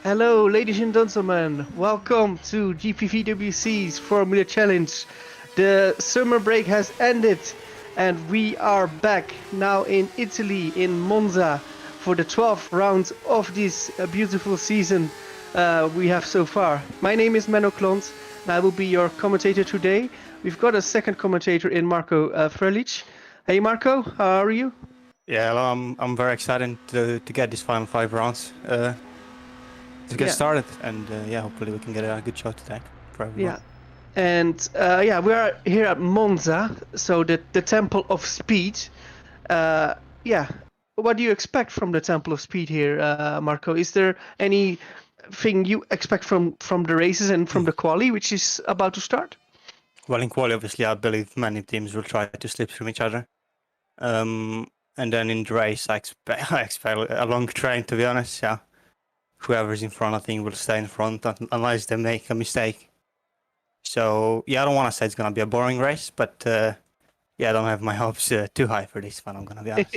Hello, ladies and gentlemen. Welcome to GPVWC's Formula Challenge. The summer break has ended and we are back now in Italy, in Monza, for the 12th round of this beautiful season we have so far. My name is Menno Klont and I will be your commentator today. We've got a second commentator in Marko Ferlic. Hey Marko, how are you? Yeah, well, I'm very excited to get these final 5 rounds to get started, and yeah, hopefully we can get a good show today for everyone. Yeah, and yeah, we are here at Monza, so the Temple of Speed. Yeah, what do you expect from the Temple of Speed here, Marko? Is there anything you expect from the races and from the quali, which is about to start? Well, in quali, obviously, I believe many teams will try to slip through each other. And then in the race, I expect a long train, to be honest. Yeah, whoever's in front, I think, will stay in front unless they make a mistake. So yeah, I don't want to say it's gonna be a boring race, but yeah, I don't have my hopes too high for this one, I'm gonna be honest.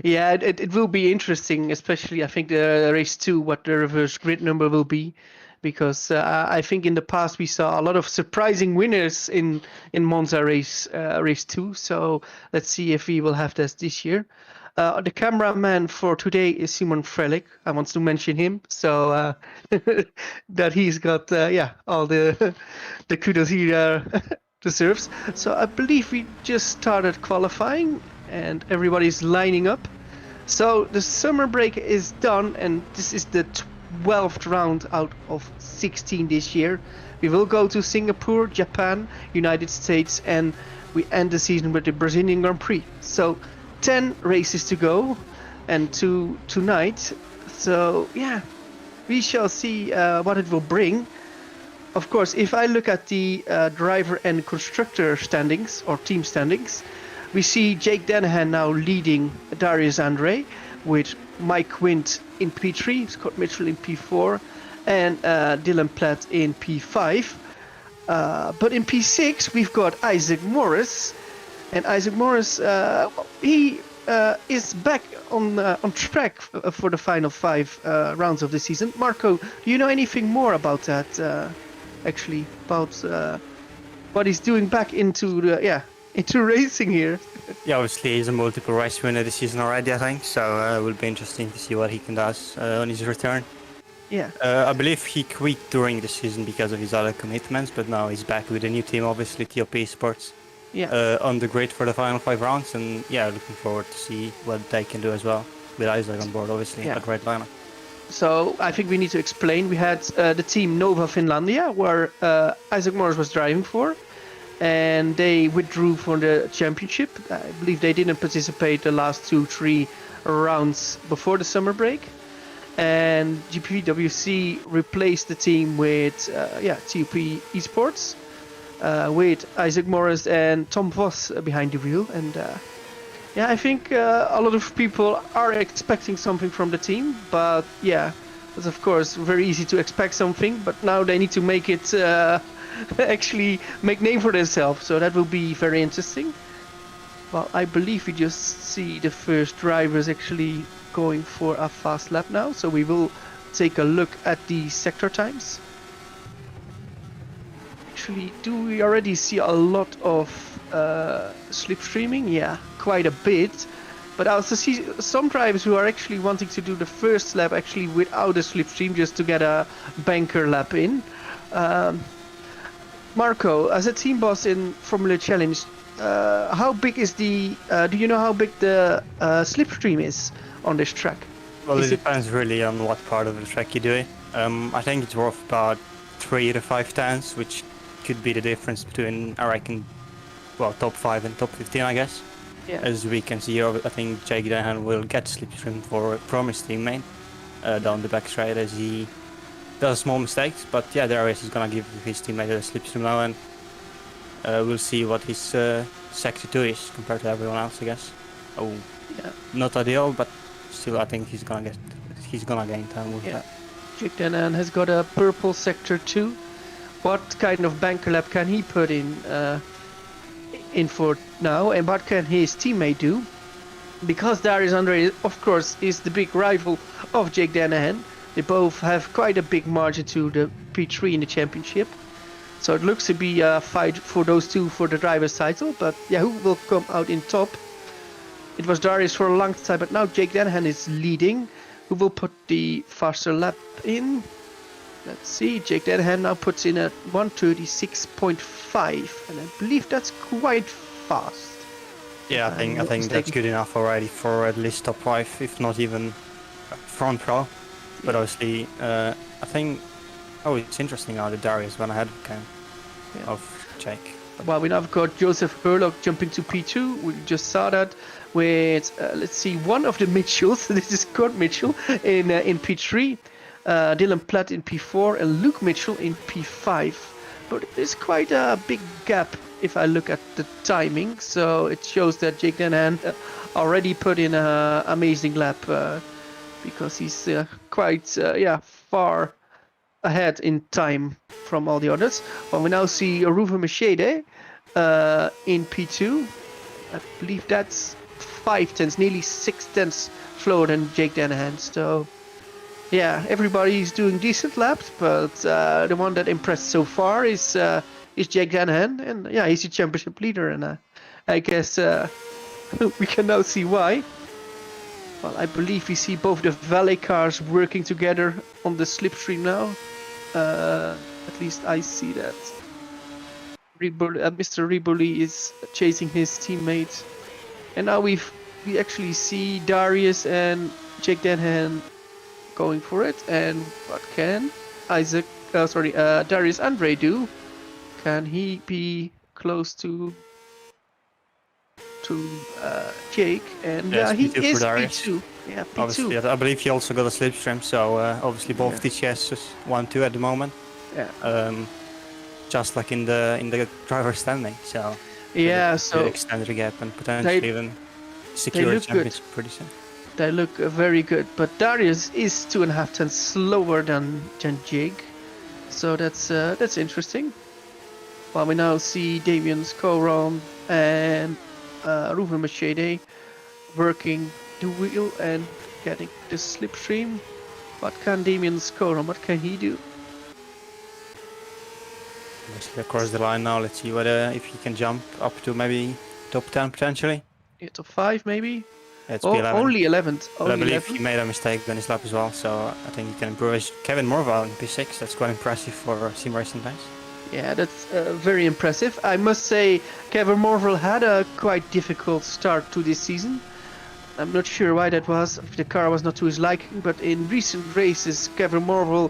Yeah, it will be interesting, especially I think the race 2, what the reverse grid number will be, because I think in the past we saw a lot of surprising winners in Monza race 2. So let's see if we will have this year. The cameraman for today is Szymon Frelik. I want to mention him, so that he's got yeah, all the kudos he deserves. So I believe we just started qualifying and everybody's lining up. So the summer break is done and this is the 12th round out of 16 this year. We will go to Singapore, Japan, United States, and we end the season with the Brazilian Grand Prix. So 10 races to go and tonight. So yeah, we shall see what it will bring. Of course, if I look at the driver and constructor standings or team standings, we see Jake Danahan now leading Darius Andre with Mike Quint in P3, Scott Mitchell in P4, and Dylan Platt in P5. But in P6 we've got Isaac Morris, and Isaac Morris he is back on track for the final 5 rounds of the season. Marko, do you know anything more about that? Actually, about what he's doing back into racing here. Yeah, obviously he's a multiple race winner this season already, I think. So it will be interesting to see what he can do on his return. Yeah. I believe he quit during the season because of his other commitments, but now he's back with a new team, obviously TOP Sports. Yeah. On the grid for the final 5 rounds, and yeah, looking forward to see what they can do as well with Isaac on board. Obviously, a great lineup. So I think we need to explain. We had the team Nova Finlandia, where Isaac Morris was driving for, and they withdrew from the championship. I believe they didn't participate the last 2-3 rounds before the summer break. And GPVWC replaced the team with TOP Esports, with Isaac Morris and Tom Voss behind the wheel. And yeah, I think a lot of people are expecting something from the team, but yeah, it's of course very easy to expect something, but now they need to make it actually make name for themselves, so that will be very interesting. Well, I believe we just see the first drivers actually going for a fast lap now, so we will take a look at the sector times. Actually, do we already see a lot of slipstreaming? Yeah, quite a bit. But I also see some drivers who are actually wanting to do the first lap actually without a slipstream just to get a banker lap in. Marko, as a team boss in Formula Challenge, how big is the? Do you know how big the slipstream is on this track? Well, it depends really on what part of the track you do it. I think it's worth about 3 to 5 tenths, which could be the difference between, I reckon, well, top 5 and top 15, I guess. Yeah. As we can see, I think Jake Denhan will get slipstream from his teammate down the back straight as he does small mistakes. But yeah, Darius is gonna give his teammate a slipstream now, and we'll see what his sector 2 is compared to everyone else, I guess. Oh, yeah, not ideal, but still, I think he's gonna gain time with that. Jake Denhan has got a purple sector 2. What kind of banker lap can he put in for now, and what can his teammate do? Because Darius Andre, of course, is the big rival of Jake Denhan. They both have quite a big margin to the P3 in the championship. So it looks to be a fight for those two for the driver's title. But yeah, who will come out in top? It was Darius for a long time, but now Jake Denhan is leading. Who will put the faster lap in? Let's see, Jake Denhan now puts in at 1:36.5, and I believe that's quite fast. Yeah, I think that's good enough already for at least top 5, if not even front row. But obviously, I think, it's interesting how the Darius went ahead of Jake. Well, we now have got Joseph Herlock jumping to P2. We just saw that with, let's see, one of the Mitchells. This is Kurt Mitchell in P3. Dylan Platt in P4 and Luke Mitchell in P5. But there's quite a big gap if I look at the timing. So it shows that Jake Denhan already put in an amazing lap because he's quite far ahead in time from all the others. Well, we now see Aruva Machede in P2. I believe that's 5 tenths, nearly 6 tenths slower than Jake Denhan. So yeah, everybody's doing decent laps, but the one that impressed so far is Jake Denhan, and yeah, he's the championship leader, and I guess we can now see why. Well, I believe we see both the valet cars working together on the slipstream now. At least I see that. Mr. Riboli is chasing his teammate, and now we actually see Darius and Jake Denhan going for it. And what can Darius Andre do? Can he be close to Jake? And yes, he P2 is P2. Yeah, P2. Obviously, I believe he also got a slipstream, so obviously both DCS is 1-2 at the moment. Yeah. Just like in the driver standing, so yeah, so extend the gap and potentially even secure a championship pretty soon. They look very good, but Darius is 2.5 tenths slower than Jake, so that's interesting. Well, we now see Damien Scoron and Ruben Machede working the wheel and getting the slipstream. What can Damien Scoron? What can he do? Mostly across the line now. Let's see whether if he can jump up to maybe top 10 potentially. Yeah, top 5 maybe. It's P11. Only 11th. But I believe he made a mistake on his lap as well, so I think he can improve. Kevin Morval in P6. That's quite impressive for sim racing times. Yeah, that's very impressive. I must say, Kevin Morval had a quite difficult start to this season. I'm not sure why that was. If the car was not to his liking, but in recent races, Kevin Morval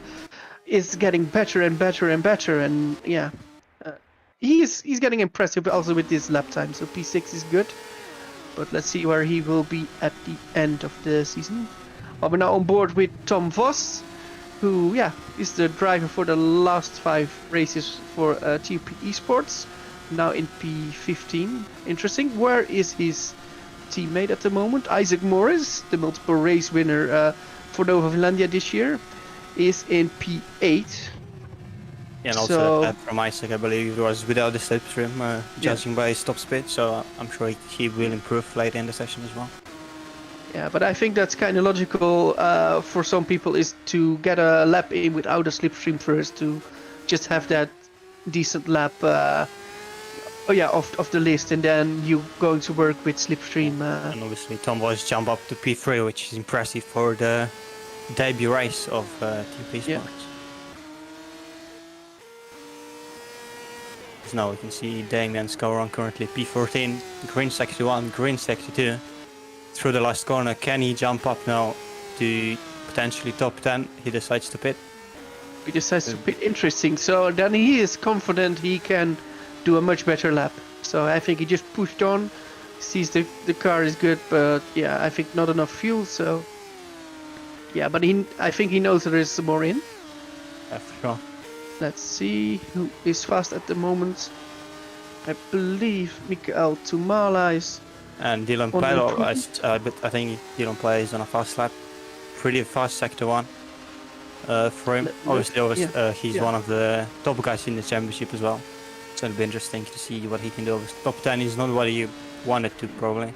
is getting better and better and better, and yeah, he's getting impressive also with this lap time. So P6 is good, but let's see where he will be at the end of the season. Well, we're now on board with Tom Vos, who is the driver for the last 5 races for TUP Esports. Now in P15. Interesting. Where is his teammate at the moment? Isaac Morris, the multiple race winner for Nova Finlandia this year, is in P8. Yeah, and also that from Isaac, I believe it was without the slipstream, judging by his top speed, so I'm sure he will improve later in the session as well. Yeah, but I think that's kind of logical for some people, is to get a lap in without a slipstream first, to just have that decent lap Oh yeah, of the list, and then you going to work with slipstream. And obviously Tom Boys jump up to P3, which is impressive for the debut race of TP Sports. Yeah. So now we can see Damian score on currently P14, green sector 1, green sector 2. Through the last corner, can he jump up now to potentially top 10? He decides to pit. He decides to pit. Interesting. So then he is confident he can do a much better lap. So I think he just pushed on, sees the car is good, but yeah, I think not enough fuel. So yeah, but I think he knows there is some more in. Yeah, for sure. Let's see who is fast at the moment. I believe Mikael Tumala is. And Dylan On the Play, improvement. but I think Dylan Play is on a fast lap. Pretty fast sector 1 for him. Obviously, he's one of the top guys in the championship as well. So it'll be interesting to see what he can do. Top 10 is not what he wanted to, probably.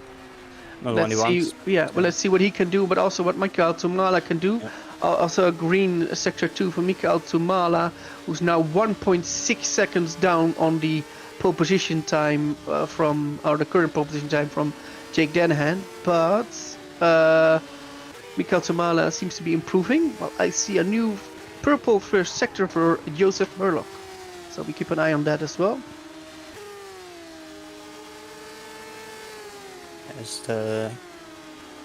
Not what he wants. Yeah, well, let's see what he can do, but also what Mikael Tumala can do. Yeah. Also a green sector 2 for Mikael Tumala, who's now 1.6 seconds down on the pole position time the current pole position time from Jake Danahan. But Mikael Tumala seems to be improving. Well, I see a new purple first sector for Joseph Herlock. So we keep an eye on that as well. As the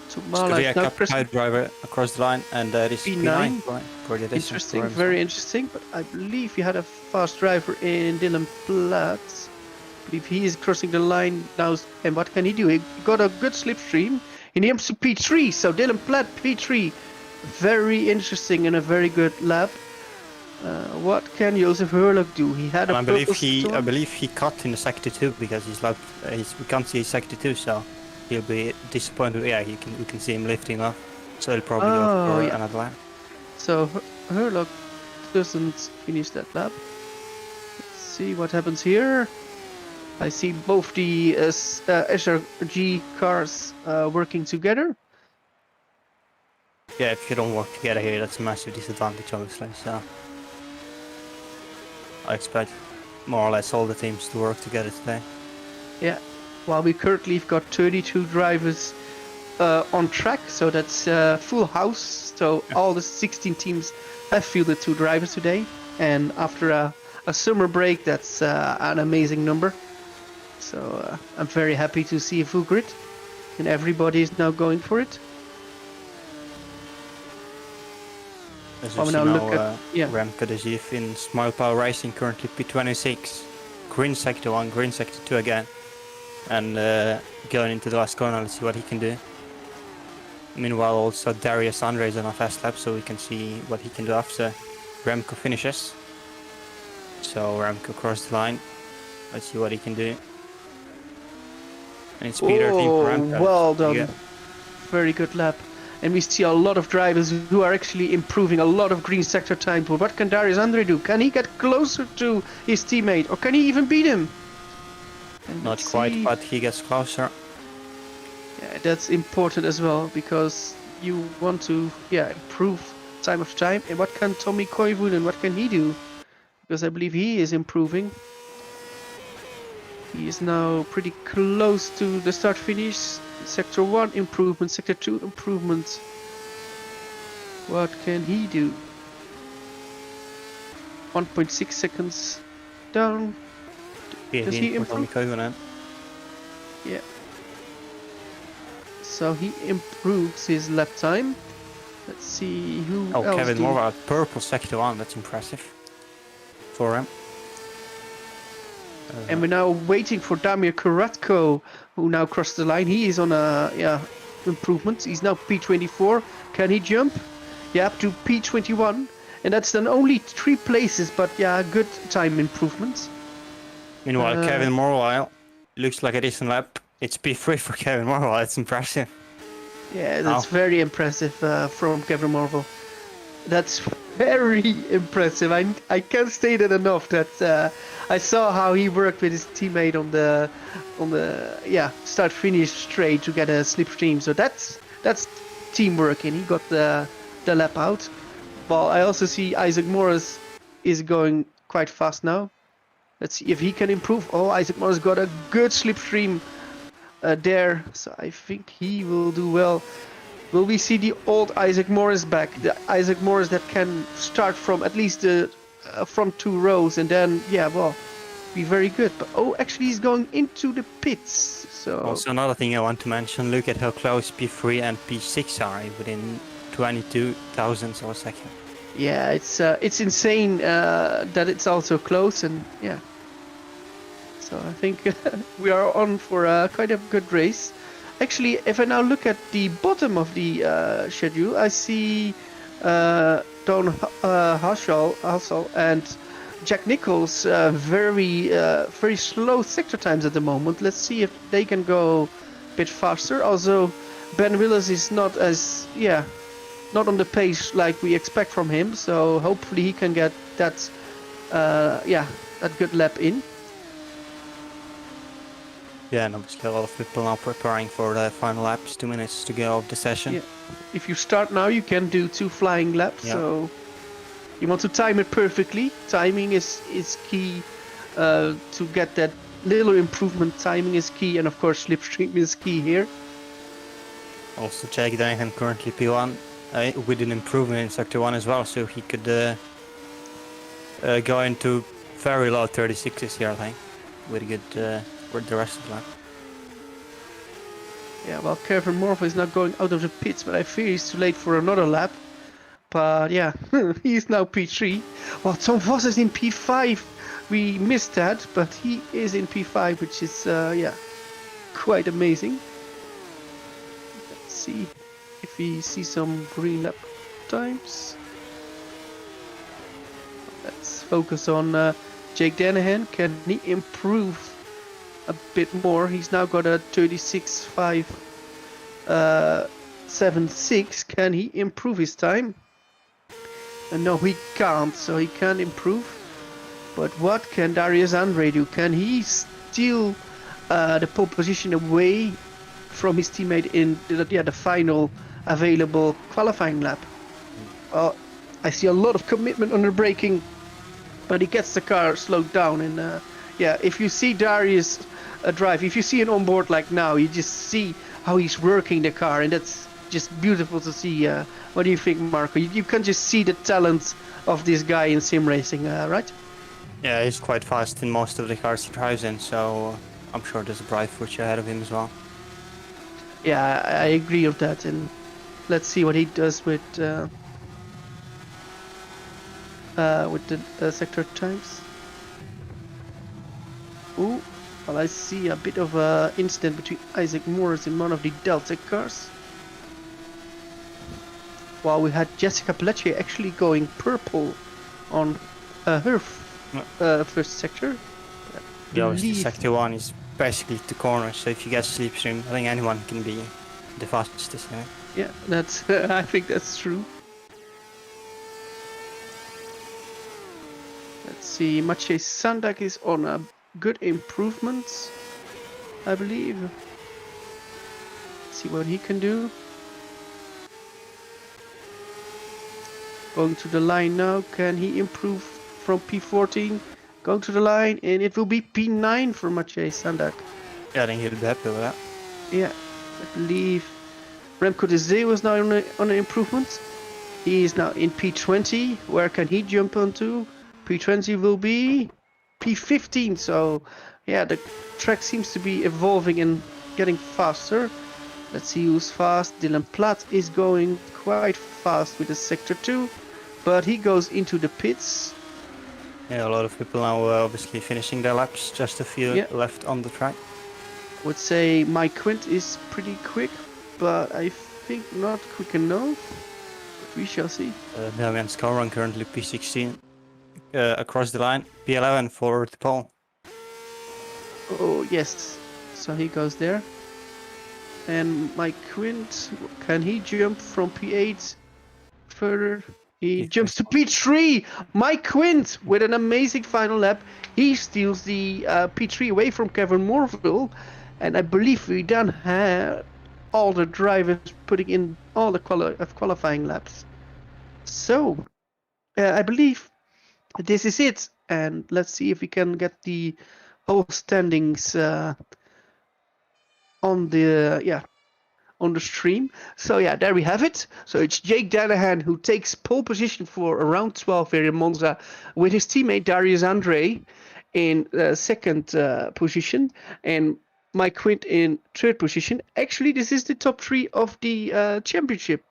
Tumala is now pressing driver across the line, and that is P9. Interesting, very interesting. But I believe he had a fast driver in Dylan Platt. I believe he is crossing the line now. And what can he do? He got a good slipstream. He jumps to P3. So Dylan Platt, P3. Very interesting and a very good lap. What can Joseph Herlock do? He had I believe he cut in the sector 2 because we can't see his sector 2, so he'll be disappointed. Yeah, we can see him lifting off, so he'll probably go for another lap. So Herlock doesn't finish that lap. Let's see what happens here. I see both the SRG cars working together. Yeah, if you don't work together here, that's a massive disadvantage, obviously. So I expect more or less all the teams to work together today. Yeah, while we currently have got 32 drivers on track, so that's full house. So all the 16 teams have fielded 2 drivers today, and after a summer break, that's an amazing number. So I'm very happy to see a full grid, and everybody is now going for it. As we see now, Remco de Gief in Smile Power Racing, currently P26. Green sector 1, green sector 2 again. And going into the last corner, let's see what he can do. Meanwhile, also Darius Andre is on a fast lap, so we can see what he can do after Remco finishes. So Remco crossed the line. Let's see what he can do. And it's Peter team for Remco. Well done. Yeah. Very good lap. And we see a lot of drivers who are actually improving a lot of green sector time. But what can Darius Andre do? Can he get closer to his teammate, or can he even beat him? And not quite, but he gets closer. Yeah, that's important as well, because you want to improve time of time. And what can Tommy Koivunen, what can he do? Because I believe he is improving. He is now pretty close to the start finish. Sector 1 improvement, sector 2 improvement. What can he do? 1.6 seconds down. Does he improve? Yeah. So he improves his lap time. Let's see who else. Oh, Kevin Morva, purple sector 1. That's impressive for him. And we're now waiting for Damir Kuratko, who now crossed the line. He is on a improvement. He's now P24. Can he jump? Yeah, up to P21. And that's then only 3 places, but good time improvements. Meanwhile, Kevin Morwile looks like a decent lap. It's P3 for Kevin Morwile. It's impressive. Yeah, that's very impressive from Kevin Morwile. That's very impressive. I can't state it enough that I saw how he worked with his teammate on the start finish straight to get a slipstream. So that's teamwork, and he got the lap out. Well, I also see Isaac Morris is going quite fast now. Let's see if he can improve. Oh, Isaac Morris got a good slipstream there, so I think he will do well. Will we see the old Isaac Morris back? The Isaac Morris that can start from at least the front 2 rows and then, yeah, well, be very good. But oh, actually he's going into the pits. So Also, another thing I want to mention, look at how close P3 and P6 are within 22 thousandths of a second. yeah, it's insane that it's also close, and yeah. So I think we are on for quite a good race. Actually, if I now look at the bottom of the schedule, I see Don Hassel and Jack Nichols very slow sector times at the moment. Let's see if they can go a bit faster. Also, Ben Willis is not not on the pace like we expect from him. So hopefully he can get that that good lap in. Yeah, and obviously a lot of people now preparing for the final laps, 2 minutes to go of the session. Yeah. If you start now, you can do 2 flying laps. Yeah. So you want to time it perfectly. Timing is key to get that little improvement. Timing is key, and of course slipstream is key here. Also, Jake Danahan currently P1 with an improvement in sector 1 as well, so he could go into very low 36s here, I think, with a good with the rest of the lap. Yeah, well, Kevin Morpho is not going out of the pits, but I fear he's too late for another lap. But yeah, he's now P3. Well, Tom Vos is in P5. We missed that, but he is in P5, which is quite amazing. Let's see if we see some green lap times. Let's focus on Jake Danahan. Can he improve a bit more? He's now got a 36.576. Can he improve his time? No, he can't, so he can't improve. But what can Darius Andre do? Can he steal the pole position away from his teammate in the final available qualifying lap? Well, I see a lot of commitment on the braking, but he gets the car slowed down. And if you see Darius drive, if you see an onboard like now, you just see how he's working the car, and that's just beautiful to see. What do you think, Marko? You can just see the talent of this guy in sim racing, right? Yeah, he's quite fast in most of the cars he drives in, so I'm sure there's a bright future ahead of him as well. Yeah, I agree with that, and let's see what he does with the sector times. Ooh, well, I see a bit of an incident between Isaac Morris and one of the Delta cars. While we had Jessica Pelletier actually going purple on her first sector. Yeah, obviously sector 1 is basically the corner, so if you get slipstream, I think anyone can be the fastest. Yeah, that's I think that's true. Let's see, Maciej Sandak is on a good improvement, I believe. Let's see what he can do. Going to the line now, can he improve from P14? Going to the line, and it will be P9 for Maciej Sandak. Yeah, I think he'll be happy with that. Yeah, I believe Remco de Zee was now on an improvement. He is now in P20. Where can he jump onto? P20 will be P15. So, yeah, the track seems to be evolving and getting faster. Let's see who's fast. Dylan Platt is going quite fast with the sector 2, but he goes into the pits. Yeah, a lot of people now obviously finishing their laps, just a few left on the track. I would say Mike Quint is pretty quick, but I think not quick enough. But we shall see. Damian Scoron currently P16 across the line, P11 for the pole. Oh yes, so he goes there. And Mike Quint, can he jump from P8 further? He jumps to P3! Mike Quint with an amazing final lap. He steals the P3 away from Kevin Morville. And I believe we then have all the drivers putting in all the qualifying laps. So, I believe this is it and let's see if we can get the whole standings on the stream. So yeah, there we have it. So it's Jake Danahan who takes pole position for round 12 here in Monza with his teammate Darius Andre in second position and Mike Quint in third position. Actually, this is the top 3 of the championship.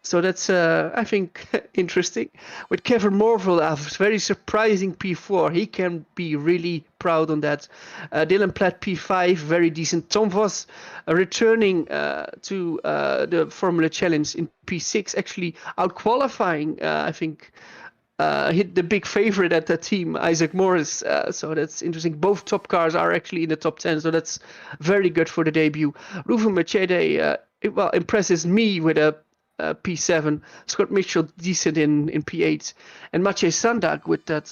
So that's, I think, interesting. With Kevin Morville, a very surprising P4. He can be really proud on that. Dylan Platt, P5, very decent. Tom Vos returning to the Formula Challenge in P6, actually out-qualifying, I think, hit the big favorite at that team, Isaac Morris. So that's interesting. Both top cars are actually in the top 10, so that's very good for the debut. Ruven Machede, impresses me with a P7, Scott Mitchell decent in P8, and Maciej Sandak with that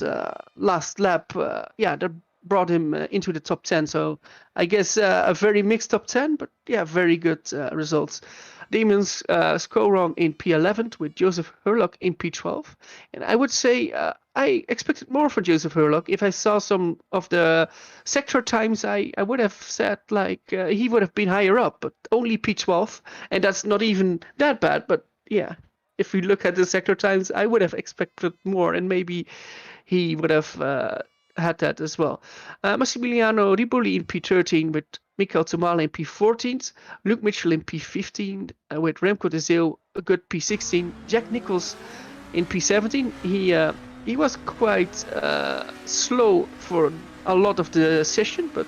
last lap, that brought him into the top 10. So I guess a very mixed top 10, but yeah, very good results. Demons Skoron in P11 with Joseph Hurlock in P12, and I would say I expected more from Joseph Hurlock. If I saw some of the sector times, I would have said like he would have been higher up, but only P12, and that's not even that bad. But yeah, if we look at the sector times, I would have expected more, and maybe he would have had that as well. Massimiliano Riboli in P13 with Mikael Tomala in P14, Luke Mitchell in P15 with Remco de Zeeuw, a good P16, Jack Nichols in P17. He was quite slow for a lot of the session, but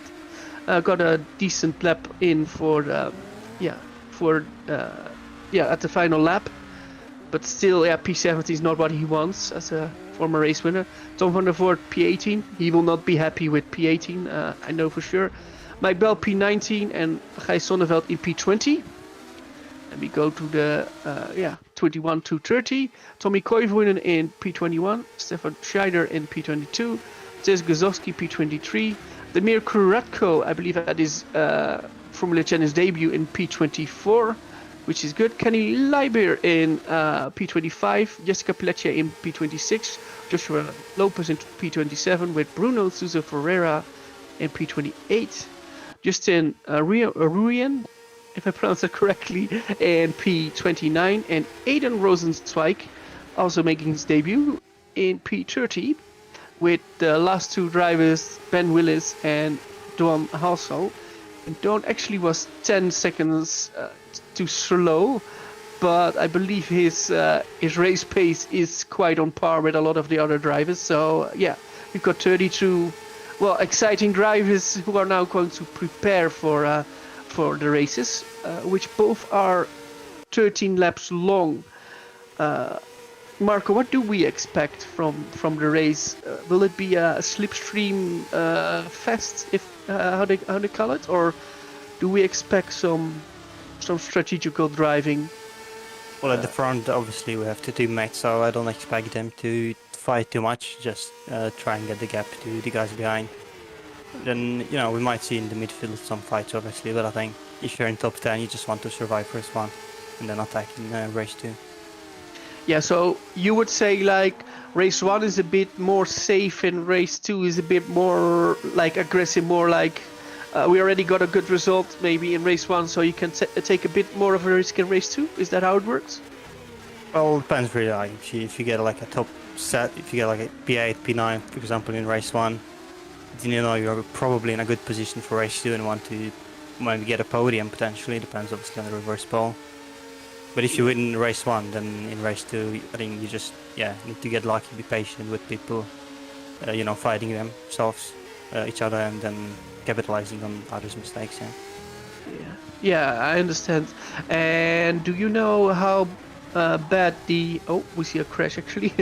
got a decent lap in for at the final lap. But still, P70 is not what he wants as a former race winner. Tom van der Voort, P18. He will not be happy with P18, I know for sure. Mike Bell, P19, and Gijs Sonneveld in P20. And we go to the 21 to 30. Tommy Koivunen in P21. Stefan Scheider in P22. Tess Gazowski, P23. Demir Kuratko, I believe that is Formula Challenge debut in P24, which is good. Kenny Leiber in P25. Jessica Pelletier in P26. Joshua Lopez in P27 with Bruno Souza Ferreira in P28. Justin Ruyen, if I pronounce it correctly, in P29, and Aiden Rosenzweig also making his debut in P30 with the last two drivers, Ben Willis and Don Halsall. And Don actually was 10 seconds too slow, but I believe his race pace is quite on par with a lot of the other drivers. So yeah, we've got 32 exciting drivers who are now going to prepare for the races, which both are 13 laps long. Marko, what do we expect from the race? Will it be a slipstream fest, if how they call it, or do we expect some strategical driving? Well, at the front, obviously, we have two teammates, so I don't expect them to fight too much. Just try and get the gap to the guys behind. Then, we might see in the midfield some fights, obviously, but I think if you're in top 10, you just want to survive race 1 and then attack in race 2. Yeah, so you would say like race 1 is a bit more safe and race 2 is a bit more like aggressive, more like we already got a good result maybe in race 1, so you can take a bit more of a risk in race 2? Is that how it works? Well, it depends really. Like, if you get like a top set, if you get like a P8, P9, for example, in race 1, then you're probably in a good position for race 2 and want to maybe get a podium potentially. Depends obviously on the reverse pole. But if you win race 1, then in race 2, I think you just need to get lucky, be patient with people, fighting themselves, each other, and then capitalizing on others' mistakes. Yeah, I understand. And do you know how bad we see a crash actually.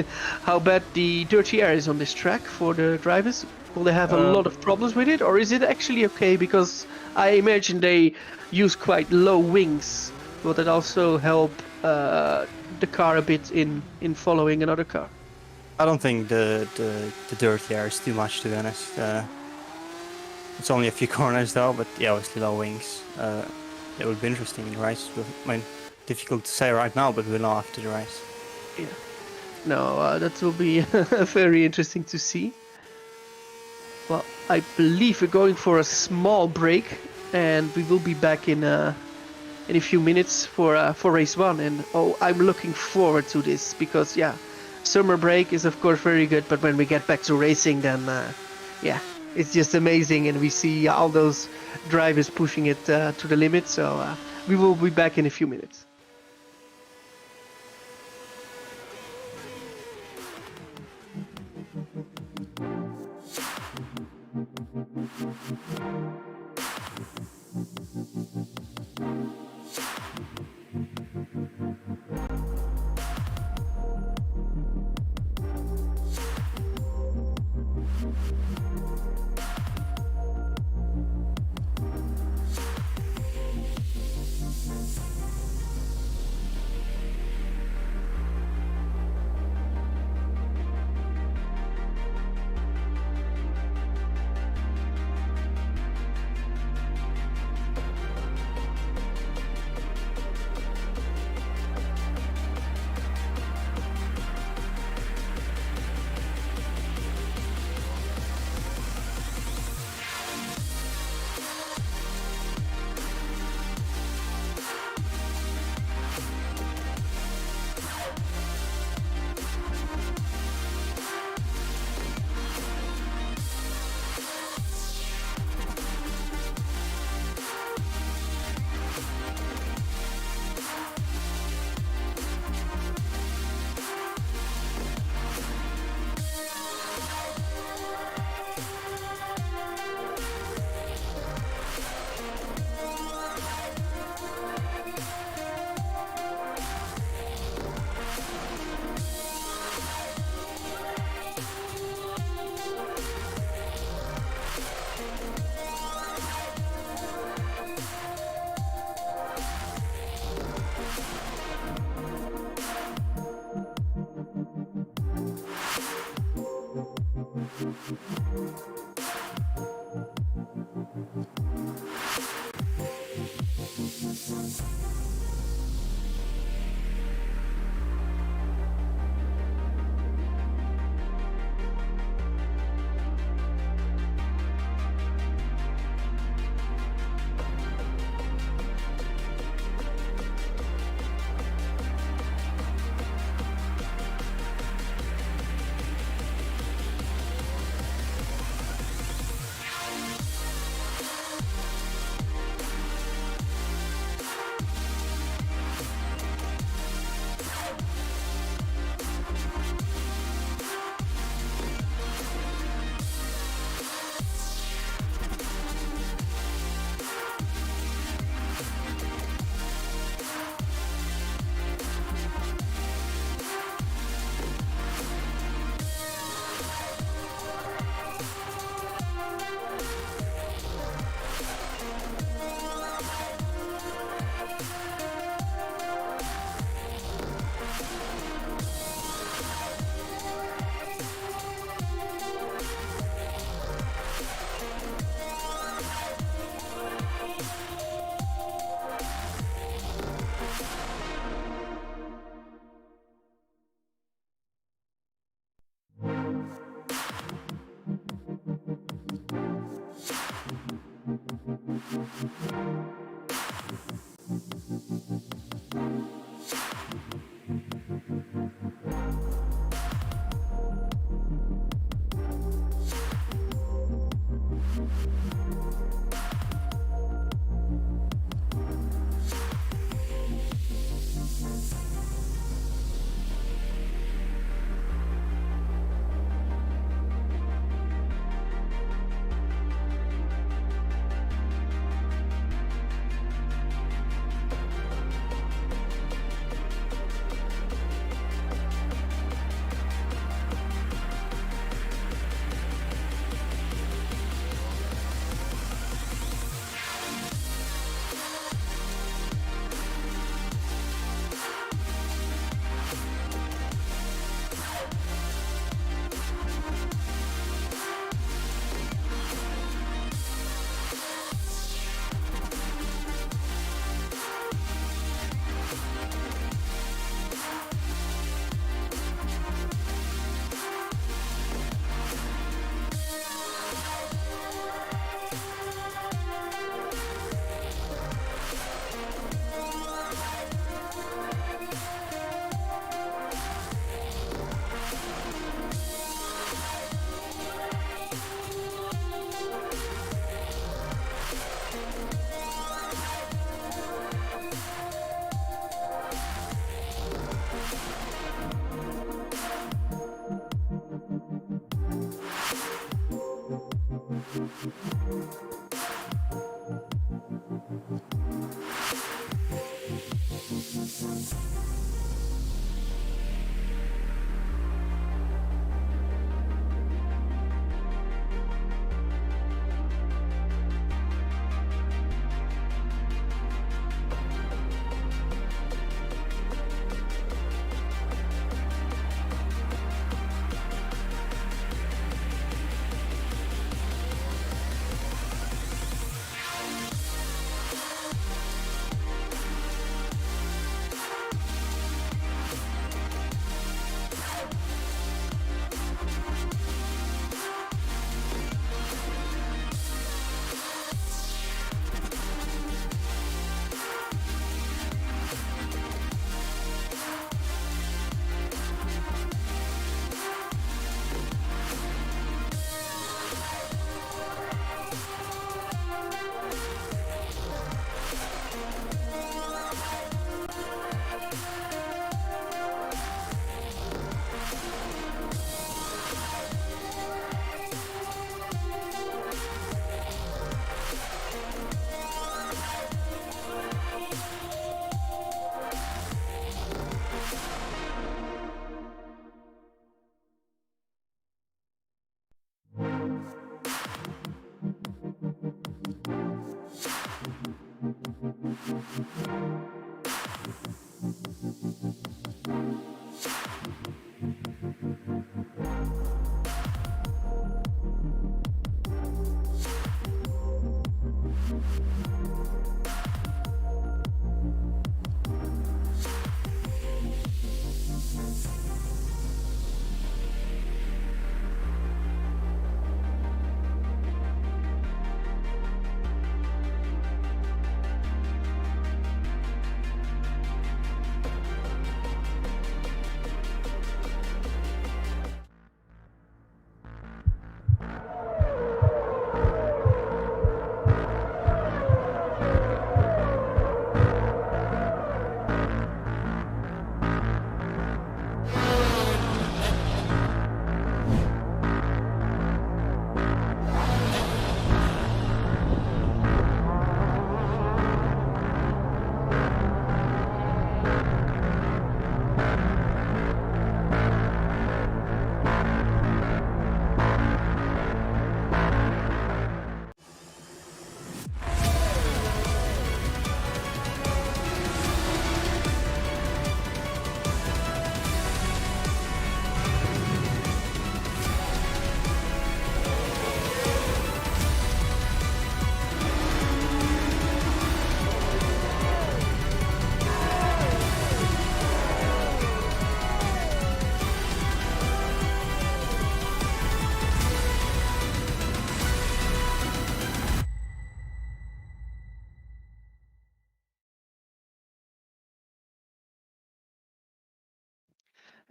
How bad the dirty air is on this track for the drivers? Will they have a lot of problems with it, or is it actually okay? Because I imagine they use quite low wings. Will that also help the car a bit in following another car? I don't think the dirty air is too much, to be honest. It's only a few corners though, but obviously low wings. It will be interesting in the race. I mean, difficult to say right now, but we'll know after the race. Yeah. No, that will be very interesting to see. Well, I believe we're going for a small break, and we will be back in a few minutes for race 1. And oh, I'm looking forward to this because yeah, summer break is of course very good, but when we get back to racing, then yeah, it's just amazing, and we see all those drivers pushing it to the limit. So we will be back in a few minutes.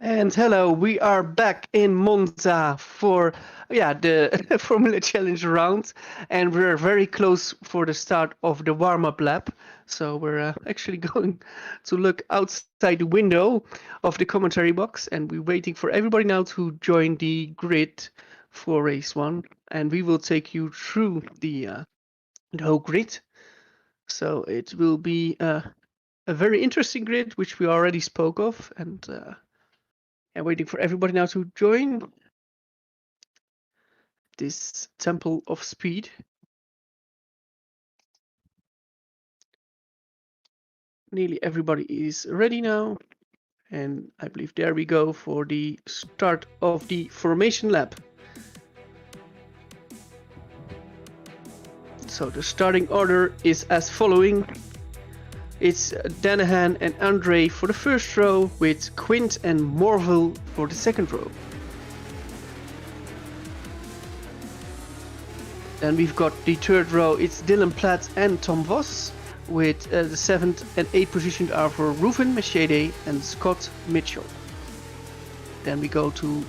And hello, we are back in Monza for the Formula Challenge round, and we're very close for the start of the warm-up lap. So we're actually going to look outside the window of the commentary box, and we're waiting for everybody now to join the grid for race 1, and we will take you through the whole grid. So it will be a very interesting grid, which we already spoke of, and waiting for everybody now to join this temple of speed. Nearly everybody is ready now, and I believe there we go for the start of the formation lap. So the starting order is as following. It's Danahan and Andre for the first row, with Quint and Morville for the second row. Then we've got the third row, it's Dylan Platt and Tom Voss, with the 7th and 8th positions are for Ruven Machede and Scott Mitchell. Then we go to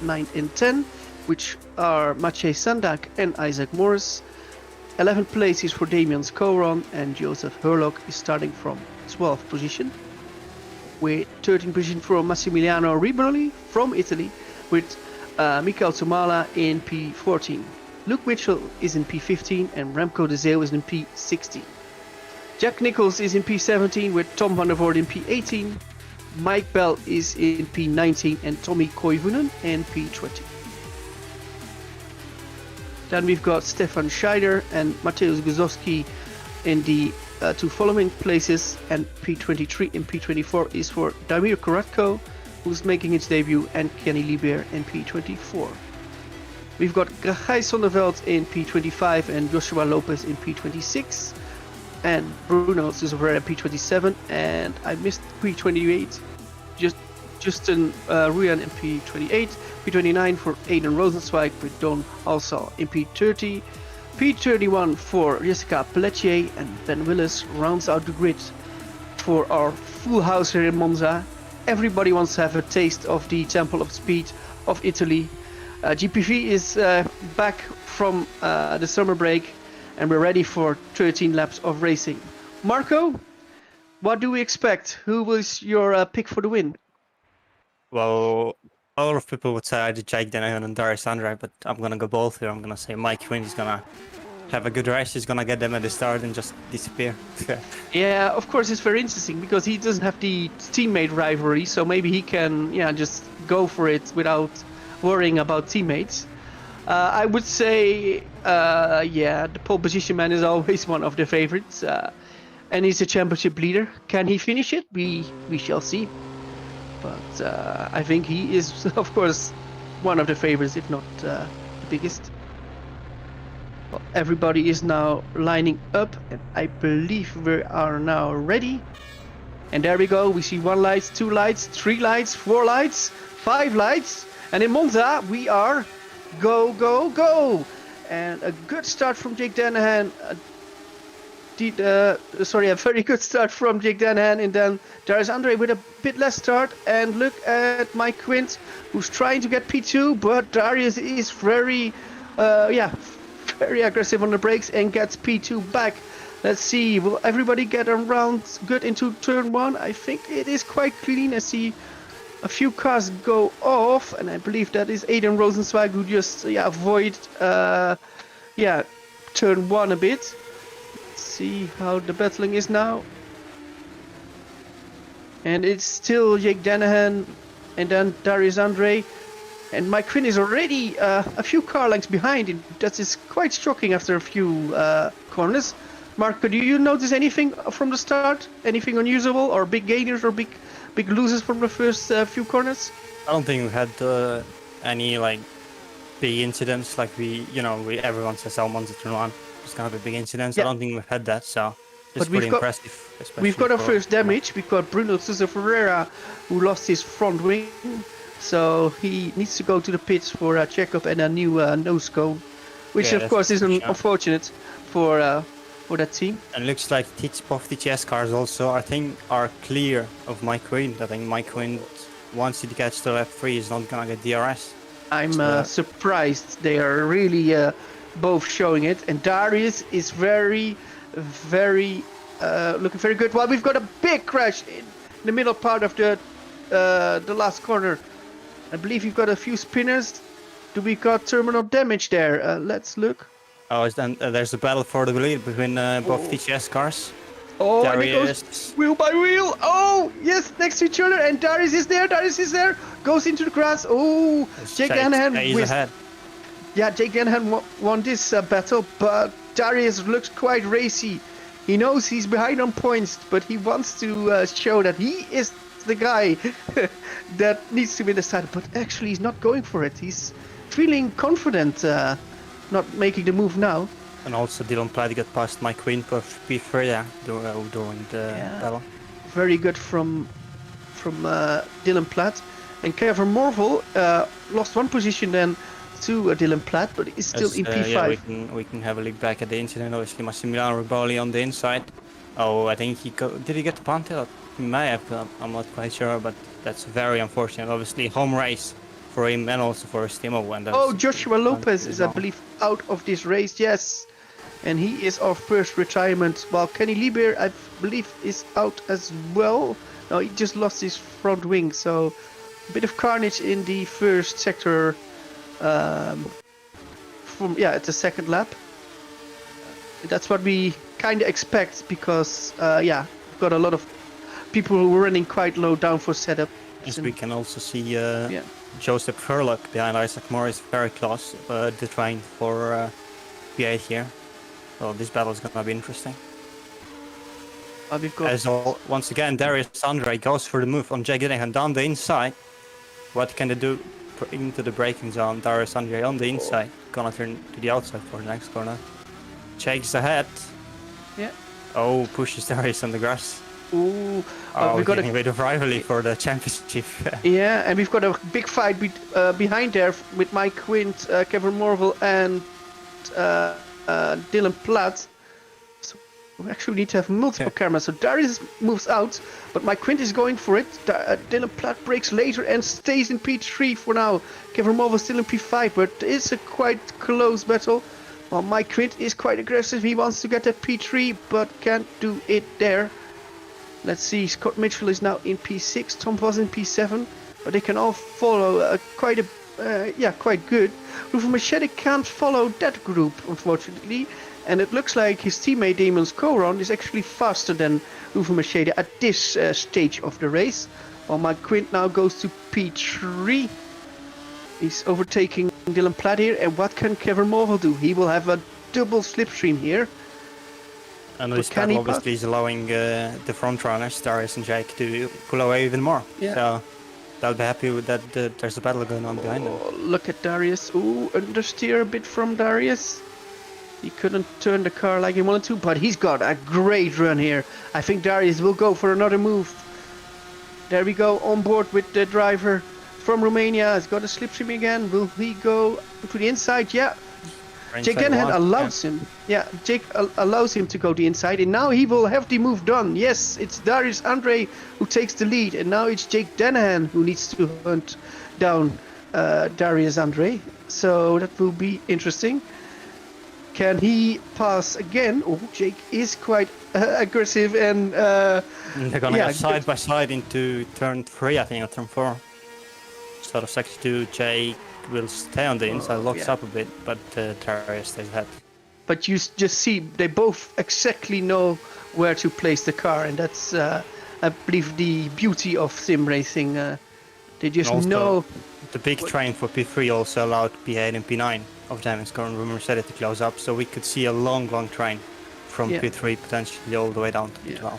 9 and 10, which are Maciej Sandak and Isaac Morris. 11th place is for Damian Scoron, and Joseph Herlock is starting from 12th position. With 13th position for Massimiliano Ribolli from Italy, with Mikael Tomala in P14. Luke Mitchell is in P15 and Remco de Zeeuw is in P16. Jack Nichols is in P17 with Tom van der Voort in P18. Mike Bell is in P19 and Tommy Koivunen in P20. Then we've got Stefan Scheider and Mateusz Guzowski in the two following places, and P23 and P24 is for Damir Karatko, who's making his debut, and Kenny Lieber in P24. We've got Gijs Zonneveld in P25 and Joshua Lopez in P26, and Bruno Souza in P27, and I missed P28, Justin Ruyan in P28, P29 for Aiden Rosenzweig with Don Halsall in P30, P31 for Jessica Pelletier, and Ben Willis rounds out the grid for our full house here in Monza. Everybody wants to have a taste of the Temple of Speed of Italy. GPV is back from the summer break, and we're ready for 13 laps of racing. Marko, what do we expect? Who was your pick for the win? Well, a lot of people would say either Jake Dennehan and Darius Andre, but I'm gonna go both here. I'm gonna say Mike Quinn is gonna have a good race. He's gonna get them at the start and just disappear. Yeah, of course, it's very interesting because he doesn't have the teammate rivalry, so maybe he can, just go for it without worrying about teammates. I would say, the pole position man is always one of the favorites, and he's a championship leader. Can he finish it? We shall see. But I think he is, of course, one of the favorites, if not the biggest. Well, everybody is now lining up, and I believe we are now ready. And there we go. We see 1 light, 2 lights, 3 lights, 4 lights, 5 lights. And in Monza, we are go, go, go. And a good start from Jake Dennehan. A very good start from Jake Dennehan, and then Darius Andre with a bit less start. And look at Mike Quint, who's trying to get P2, but Darius is very aggressive on the brakes and gets P2 back. Let's see, will everybody get around good into turn 1? I think it is quite clean. I see a few cars go off, and I believe that is Aiden Rosenzweig who just avoided turn 1 a bit. See how the battling is now, and it's still Jake Dennehan and then Darius Andre, and Mike Quinn is already a few car lengths behind. That is quite shocking after a few corners. Marko, do you notice anything from the start? Anything unusual, or big gainers or big losers from the first few corners? I don't think we had any big incidents like everyone says Monza turn 1. It's gonna be big incidents. I don't think we've had that, so it's pretty impressive. We've got our first damage. We've got Bruno Souza Ferreira, who lost his front wing, so he needs to go to the pits for a checkup and a new nose cone, which of course is unfortunate for that team. And it looks like both TTS cars also, I think, are clear of Mike Quinn. I think Mike Quinn, once he gets to lap 3, is not gonna get DRS. I'm surprised. They are really both showing it, and Darius is very looking very good. Well, we've got a big crash in the middle part of the last corner. I believe we've got a few spinners. Do we got terminal damage there? Let's look. Oh, there's a battle for the lead between both TTS cars. Oh, and it goes wheel by wheel. Oh, yes, next to each other, and Darius is there. Goes into the grass. Oh, Jake Dennehan wins. Yeah, Jake Dennehan won this battle, but Darius looks quite racy. He knows he's behind on points, but he wants to show that he is the guy that needs to win the start. But actually, he's not going for it. He's feeling confident, not making the move now. And also, Dylan Platt got past Mike Quinn for P3 during the battle. Very good from Dylan Platt. And Kevin Morval lost 1 position then to Dylan Platt, but is still in P5. Yeah, we can have a look back at the incident. Obviously, Massimiliano Riboli on the inside. Oh, I think did he get the penalty? He may have. I'm not quite sure, but that's very unfortunate. Obviously, home race for him and also for his team. Joshua Lopez is, I believe, out of this race. Yes, and he is our first retirement. While Kenny Lieber, I believe, is out as well. No, he just lost his front wing, so a bit of carnage in the first sector. At the second lap. That's what we kind of expect because yeah, we've got a lot of people who are running quite low down for setup. As we can also see, Yeah. Joseph Ferlic behind Isaac Morris very close, the train for P8 here. So this battle is gonna be interesting. We've got As all, once again, Darius Andre goes for the move on Jake Dennehan down the inside. What can they do into the braking zone? Darius Andre on the inside, gonna turn to the outside for the next corner. Jake's ahead. Yeah. Oh, pushes Darius on the grass. Ooh, Oh, we've got getting a bit of rivalry for the championship. yeah, and we've got a big fight behind there with Mike Quint, Kevin Morville, and Dylan Platt. So we actually need to have multiple cameras. So Darius moves out, but Mike Quint is going for it. Dylan Platt breaks later and stays in P3 for now. Kevin Morville still in P5, but it's a quite close battle. Well, Mike Quint is quite aggressive. He wants to get that P3, but can't do it there. Let's see, Scott Mitchell is now in P6, Tom was in P7, but they can all follow quite good. Rufo Machete can't follow that group, unfortunately, and it looks like his teammate Damien's Coron is actually faster than Rufo Machete at this stage of the race. While Mike Quint now goes to P3. He's overtaking Dylan Platt here, and what can Kevin Morville do? He will have a double slipstream here. And this battle obviously is allowing the front runners, Darius and Jake, to pull away even more. Yeah. So they'll be happy with that. There's a battle going on behind them. Look at Darius. Ooh, understeer a bit from Darius. He couldn't turn the car like he wanted to, but he's got a great run here. I think Darius will go for another move. There we go, on board with the driver from Romania. He's got a slipstream again. Will he go to the inside? Yeah. Jake Dennehan allows him. Yeah, Jake allows him to go the inside, and now he will have the move done. Yes, it's Darius Andre who takes the lead, and now it's Jake Dennehan who needs to hunt down Darius Andre. So that will be interesting. Can he pass again? Oh, Jake is quite aggressive, and they're gonna go side by side into turn 3, I think, or turn 4. Start of section 2, Jake will stay on the inside, locks up a bit, but Darius stays ahead. But you just see they both exactly know where to place the car, and that's I believe the beauty of sim racing. They just know. The big train for P3 also allowed P8 and P9 of Diamond's car and Rumor said it to close up, so we could see a long train from P3 potentially all the way down to P12.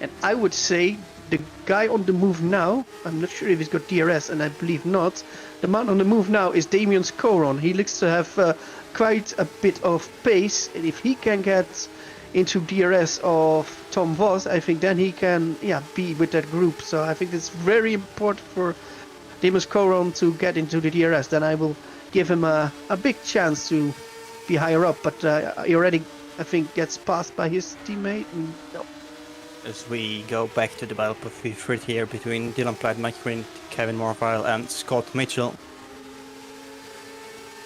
And I would say the guy on the move now, I'm not sure if he's got DRS, and I believe not. The man on the move now is Damien's Coron. He looks to have quite a bit of pace, and if he can get into DRS of Tom Vos, I think then he can be with that group. So I think it's very important for Damien's Coron to get into the DRS. Then I will give him a big chance to be higher up, but he already, I think, gets passed by his teammate. And, no. As we go back to the battle for P3 here between Dylan Platt, Mike Quint, Kevin Morville and Scott Mitchell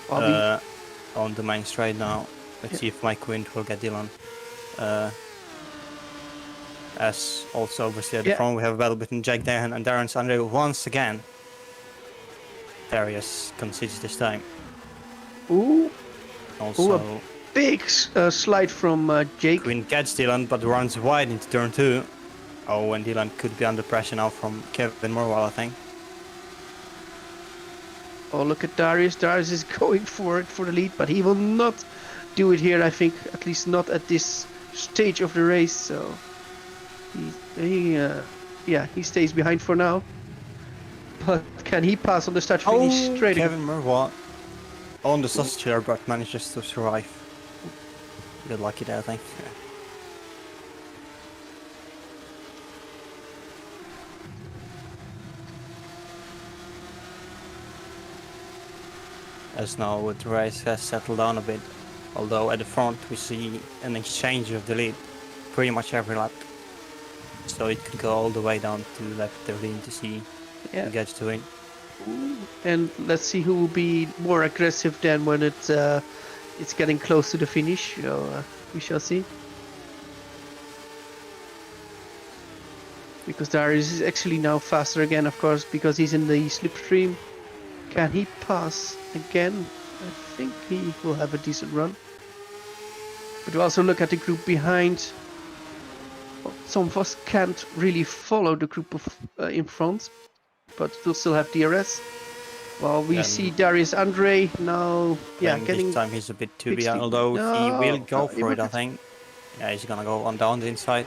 on the main straight now. Let's see if Mike Quint will get Dylan. As also obviously at the front we have a battle between Jake Dennehan and Darius Andre once again. Darius concedes this time. Ooh. Also, a big slide from Jake. Quint gets Dylan but runs wide into turn 2. Oh, and Dylan could be under pressure now from Kevin Morville, I think. Oh, look at Darius. Darius is going for it for the lead, but he will not do it here, I think. At least not at this stage of the race. So he stays behind for now. But can he pass on the start finish straight? Kevin Morville on the sausage chair, but manages to survive. A bit lucky there, I think. As now the race has settled down a bit, although at the front we see an exchange of the lead pretty much every lap. So it could go all the way down to lap 13 to see who gets to win. And let's see who will be more aggressive then when it's getting close to the finish. So we shall see. Because Darius is actually now faster again, of course, because he's in the slipstream. Can he pass again? I think he will have a decent run. But we also look at the group behind. Well, some of us can't really follow the group of in front, but we'll still have DRS. Well, we see Darius Andre now, getting... This time he's a bit too bit behind, steep. although he will go he for will it, I get- think. Yeah, he's gonna go on down the inside.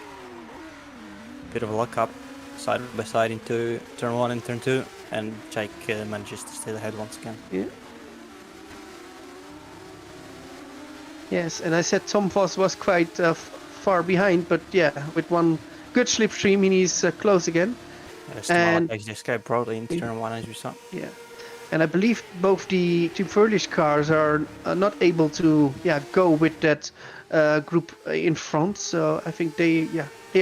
Bit of a lock up, side by side into turn 1 and turn 2, and Jake manages to stay ahead once again. Yeah. Yes, and I said Tom Voss was quite far behind, but yeah, with one good slipstream, he's close again. And takes the escape broadly into turn 1, as we saw. Yeah, and I believe both the Team Ferlic cars are not able to go with that group in front. So I think they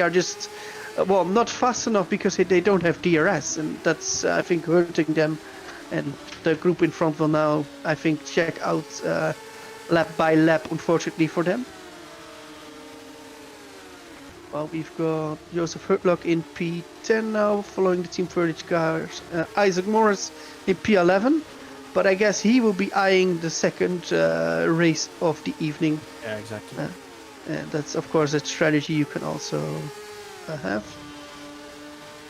are just not fast enough because they don't have DRS, and that's I think hurting them. And the group in front will now, I think, check out lap by lap, unfortunately for them. Well, we've got Joseph Hurtlock in P10 now, following the Team Ferlic cars. Isaac Morris in P11, but I guess he will be eyeing the second race of the evening. Yeah, exactly. And that's, of course, a strategy you can also have.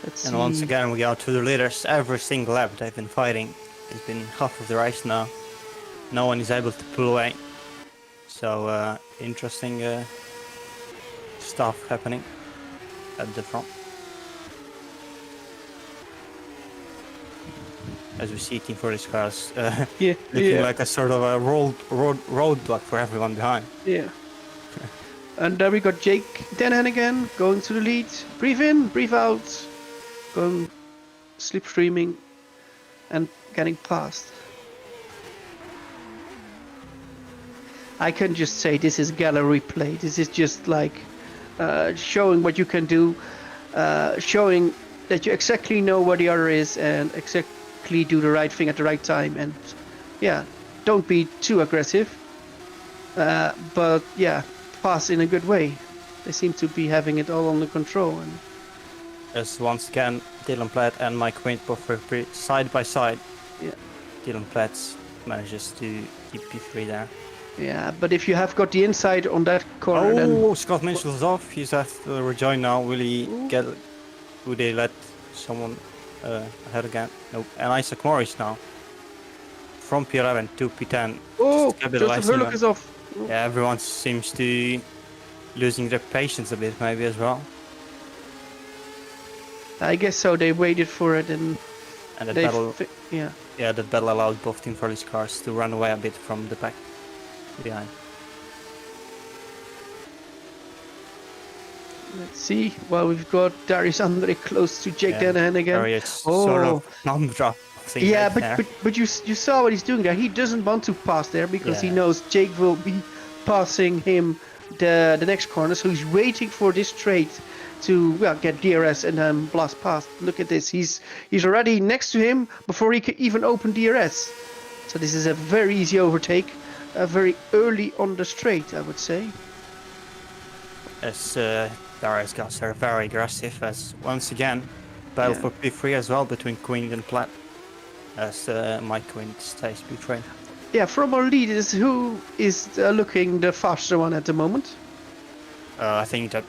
Let's And see. once again, we go to the leaders. Every single lap they've been fighting. It's been half of the race now. No one is able to pull away. So, interesting stuff happening at the front. As we see Team Ferlic cars looking like a sort of a roadblock for everyone behind. Yeah. And there we got Jake Denhan again, going to the lead. Breathe in, breathe out. Going slipstreaming and getting past. I can just say this is gallery play. This is just like showing what you can do, showing that you exactly know where the other is and exactly do the right thing at the right time. And yeah, don't be too aggressive, but yeah, pass in a good way. They seem to be having it all under control. And as once again, Dylan Platt and Mike Quint both were side by side. Yeah. Dylan Platt manages to keep P3 there. Yeah, but if you have got the inside on that corner, then... Scott Mitchell's off. He's have to rejoin now. Will he get? Will they let someone ahead again? Nope. And Isaac Morris now from P11 to P10. Oh, Joseph Hurlock is off. Yeah, everyone seems to losing their patience a bit, maybe as well. I guess so. They waited for it, and that battle, that battle allowed both Team Ferlic cars to run away a bit from the pack behind. Let's see. Well, we've got Darius Andre close to Jake Denhan again. Darius sort of thumb drop thing. Yeah, right but you saw what he's doing there. He doesn't want to pass there because he knows Jake will be passing him the next corner, so he's waiting for this straight to get DRS and then blast past. Look at this. He's already next to him before he can even open DRS. So this is a very easy overtake, very early on the straight, I would say. As Darius guys are very aggressive, as once again battle for P3 as well between Quint and Platt, as Mike Quint stays P3. Yeah, from our leaders, who is looking the faster one at the moment? I think that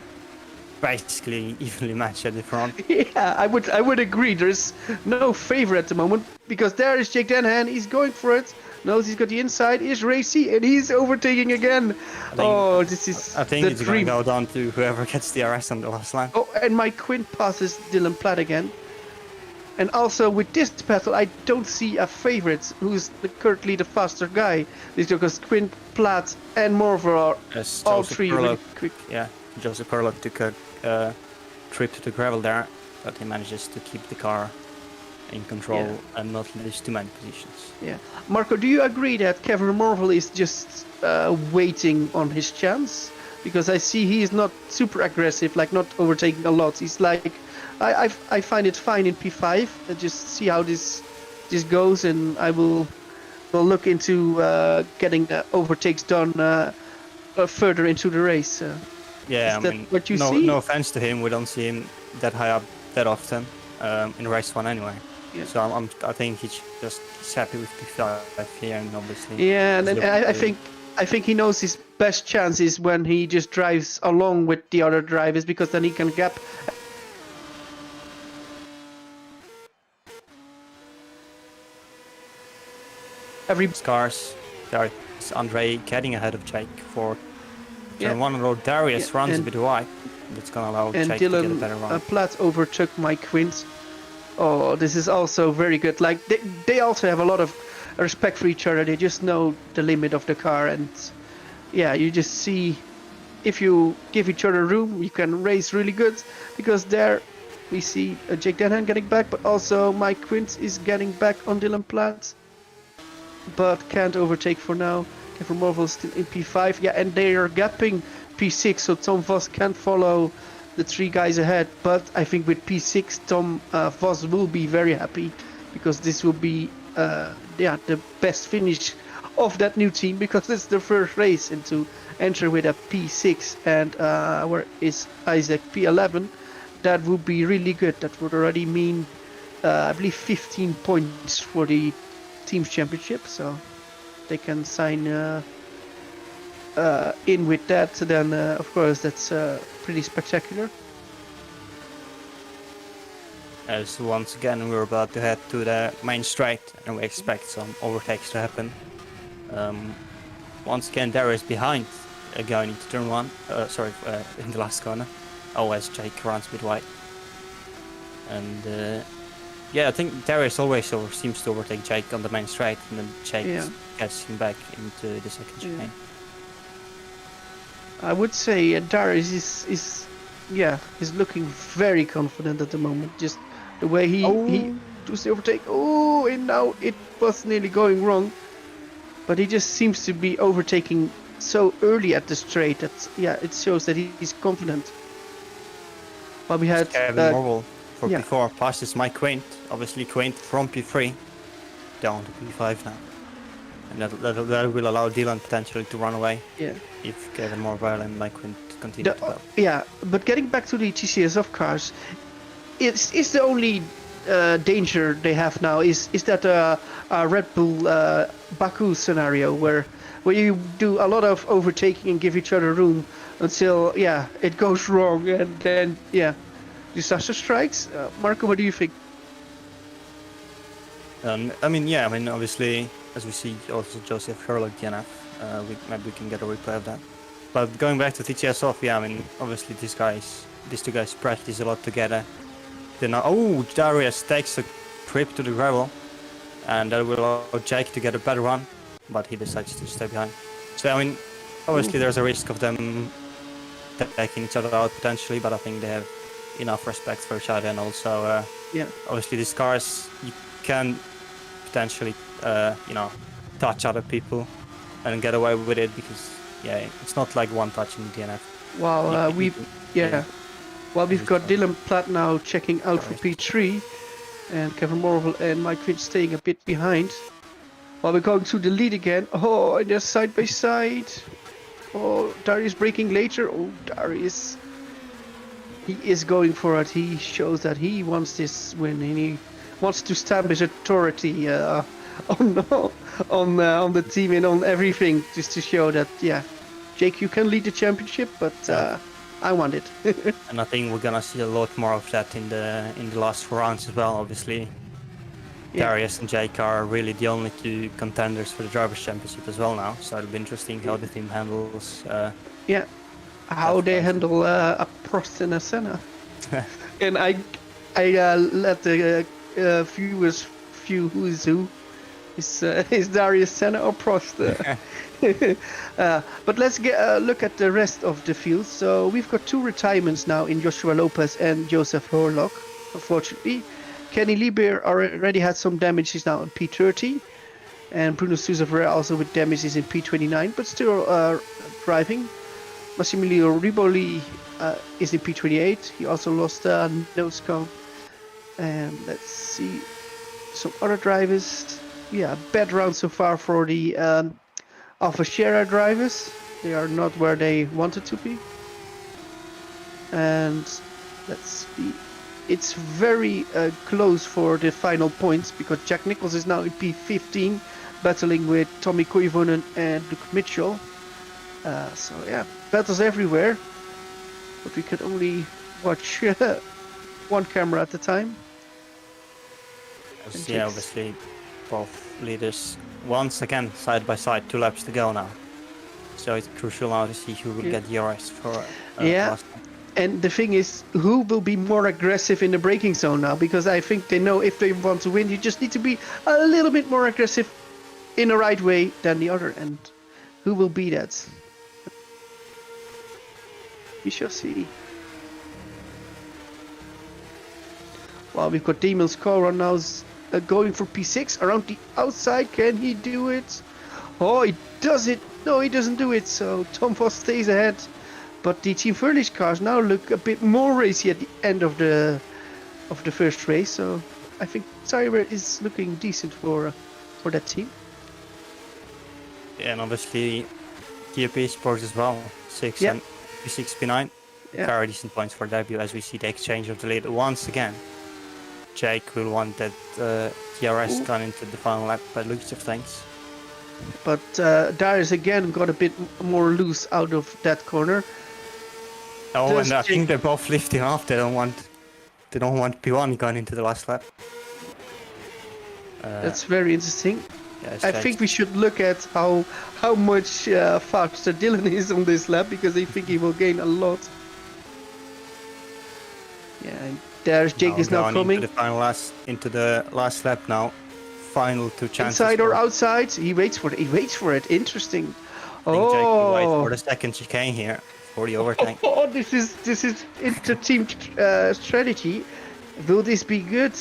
basically evenly matched at the front. Yeah, I would agree. There's no favor at the moment because there is Jake Denhan. He's going for it. Knows he's got the inside. Is Racy and he's overtaking again. This is. I think it's going to go down to whoever gets the DRS on the last lap. Oh, and Mike Quint passes Dylan Platt again. And also with this battle, I don't see a favorite who's currently the faster guy. Because Quint, Platt, and Morver are all three really quick. Yeah, Joseph Hurlock took a trip to the gravel there, but he manages to keep the car in control and not lose too many positions. Yeah. Marko, do you agree that Kevin Morville is just waiting on his chance? Because I see he is not super aggressive, like not overtaking a lot. He's like, I find it fine in P5. I just see how this goes, and I will look into getting the overtakes done further into the race. Yeah, I mean, what you see? No offense to him, we don't see him that high up that often in race 1 anyway. Yeah. So I think he's happy with P5 here, and obviously. Yeah, and I think I think he knows his best chance is when he just drives along with the other drivers, because then he can gap. Every Scars. There is Andre getting ahead of Jake for turn 1 road. Darius runs a bit wide. That's gonna allow Jake to get a better run. Platt overtook Mike Quint. Oh, this is also very good. Like they also have a lot of respect for each other. They just know the limit of the car, and yeah, you just see if you give each other room, you can race really good. Because there we see Jake Denham getting back, but also Mike Quint is getting back on Dylan Platt, but can't overtake for now. Kevin Marvel still in P5. Yeah, and they are gapping P6, so Tom Vos can follow the 3 guys ahead. But I think with P6, Tom Vos will be very happy, because this will be the best finish of that new team, because it's the first race, and to enter with a P6 and where is Isaac P11, that would be really good. That would already mean I believe 15 points for the team's championship, so they can sign in with that. Then of course that's pretty spectacular. As once again we're about to head to the main straight, and we expect some overtakes to happen. Once again Darius behind going into turn 1, in the last corner. As Jake runs a bit wide. And yeah, I think Darius always seems to overtake Jake on the main straight, and then Jake gets him back into the second chicane. I would say Darius is looking very confident at the moment. Just the way he does the overtake. Oh, and now it was nearly going wrong, but he just seems to be overtaking so early at the straight that it shows that he's confident. But we had Kevin Marvel for P4 passes Mike Quint. Obviously Quint from P3 down to P5 now, and that will allow Dylan potentially to run away. Yeah. If Kevin Marvel and Mike Quint continue to go. Yeah, but getting back to the TCSF cars, is the only danger they have now is that a Red Bull Baku scenario where you do a lot of overtaking and give each other room until it goes wrong, and then disaster strikes. Marko, what do you think? Obviously, as we see also Joseph Ferlic DNF, maybe we can get a replay of that. But going back to TTS off, obviously these two guys practice a lot together. Then Darius takes a trip to the gravel, and that will allow Jake to get a better run, but he decides to stay behind. So obviously there's a risk of them taking each other out potentially, but I think they have enough respect for each other, and also obviously these cars, you can potentially touch other people and get away with it, because it's not like one touch in DNF. Well, we've got Dylan Platt now checking out for P3, and Kevin Marvel and Mike Quint staying a bit behind. While we're going to the lead again. Oh, and they're side by side. Oh, Darius braking later. Oh, Darius. He is going for it. He shows that he wants this win, and he wants to stamp his authority on the team and on everything, just to show that Jake, you can lead the championship, but I want it. And I think we're gonna see a lot more of that in the last 4 rounds as well. Obviously, Darius and Jake are really the only 2 contenders for the Drivers' Championship as well now. So it'll be interesting how the team handles. How they handle a Prost and a Senna. And I let the viewers view who is who. Is Darius Senna or Prost? But let's look at the rest of the field. So we've got 2 retirements now in Joshua Lopez and Joseph Horlock, unfortunately. Kenny Lieber already had some damages now in P30, and Bruno Souza Ferreira also with damages in P29, but still driving. Massimiliano Riboli is in P28. He also lost a nose cone. And let's see some other drivers. Bad round so far for the Alfa Sierra drivers. They are not where they wanted to be. And let's see. It's very close for the final points, because Jack Nichols is now in P15, battling with Tommy Koivunen and Luke Mitchell. So yeah, battles everywhere, but we could only watch one camera at a time. Yeah, obviously both leaders once again side by side, 2 laps to go now. So it's crucial now to see who will get DRS for last time. And the thing is, who will be more aggressive in the braking zone now? Because I think they know if they want to win, you just need to be a little bit more aggressive in the right way than the other. And who will be that? We shall see. Well, we've got Demon's car on now going for P6 around the outside. Can he do it? Oh, he does it. No, he doesn't do it. So Tom Voss stays ahead. But the Team Ferlic cars now look a bit more racy at the end of the first race. So I think Cyber is looking decent for that team. Yeah, and obviously GP Sports as well. 6 and P6, P9. Very decent points for debut as we see the exchange of the lead once again. Jake will want that DRS gone into the final lap by looks of things. But Darius again got a bit more loose out of that corner. Oh, and I think they're both lifting off. They don't want P1 going into the last lap. That's very interesting. Yeah, I think we should look at how much faster Dylan is on this lap, because I think he will gain a lot. Yeah, and there's Jake is now coming into the last lap now. Final 2 chances. Inside or outside? He waits for it. He waits for it. Interesting. I think Jake will wait for the second chicane here for the overtake. Oh, this is inter-team strategy. Will this be good?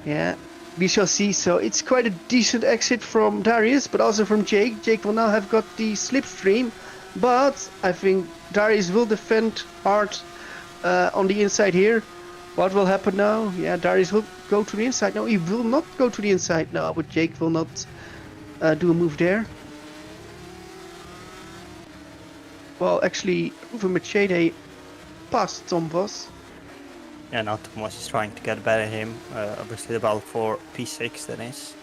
Yeah, we shall see. So it's quite a decent exit from Darius, but also from Jake. Jake will now have got the slipstream, but I think Darius will defend hard on the inside here. What will happen now? Yeah, Darius will go to the inside. No, he will not go to the inside now, but Jake will not do a move there. Well, actually, Ruven Machete passed Tom Voss. Yeah, now Thomas is trying to get better at him. Obviously the battle for P6 that is.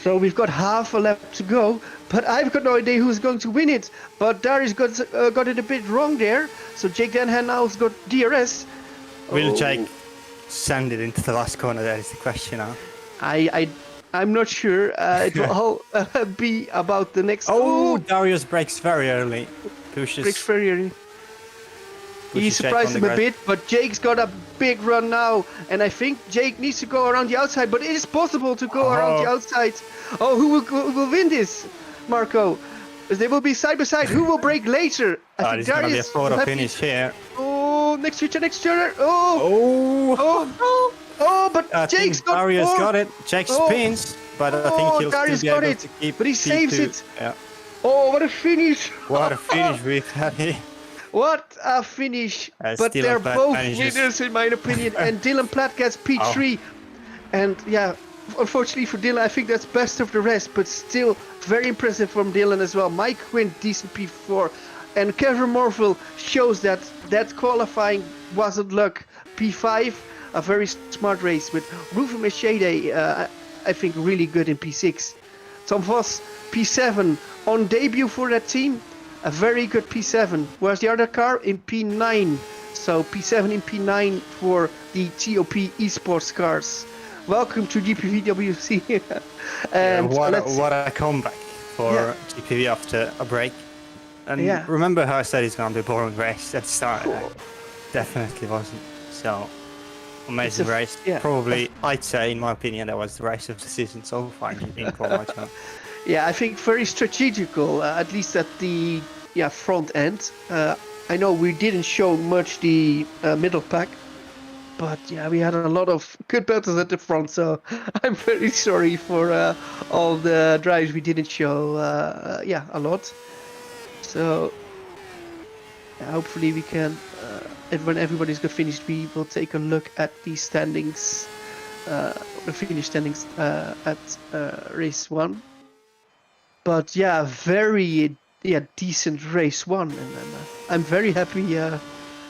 So we've got half a lap to go, but I've got no idea who's going to win it. But Darius got it a bit wrong there. So Jake Denhan now has got DRS. Will Jake send it into the last corner? That is the question now. I'm not sure. It will all be about the next. Oh, Darius brakes very early. Brakes very early. He surprised him a bit, but Jake's got a big run now, and I think Jake needs to go around the outside, but it is possible to go around the outside. Oh, who will win this, Marko? They will be side by side. Who will brake later? I think Darius gonna be a photo finish here. Oh, next turn. Oh, but Jake's got it. Darius got it. Jake spins, but I think he'll Darius still be able to keep but he saves it. Yeah. Oh, what a finish! What a finish we've had here. What a finish! But Dylan they're Platt both manages. winners in my opinion, and Dylan Platt gets P3. And yeah, unfortunately for Dylan, I think that's best of the rest, but still very impressive from Dylan as well. Mike Quinn, decent P4. And Kevin Morville shows that qualifying wasn't luck. P5, a very smart race with Ruven Machete, I think really good in P6. Tom Voss, P7 on debut for that team. A very good P7. Where's the other car? In P9. So P7 in P9 for the TOP esports cars. Welcome to GPVWC. And what a comeback for GPV after a break. And remember how I said it's going to be a boring race at the start? Definitely wasn't. So, amazing race. Yeah. Probably, I'd say, in my opinion, that was the race of the season so far in Quad. Yeah, I think very strategical, at least at the front end. I know we didn't show much the middle pack, but yeah, we had a lot of good battles at the front, so I'm very sorry for all the drives we didn't show, a lot. So hopefully we can, when everybody's got finished, we will take a look at the standings, the finish standings at race 1. But yeah, very decent race 1, and I'm very happy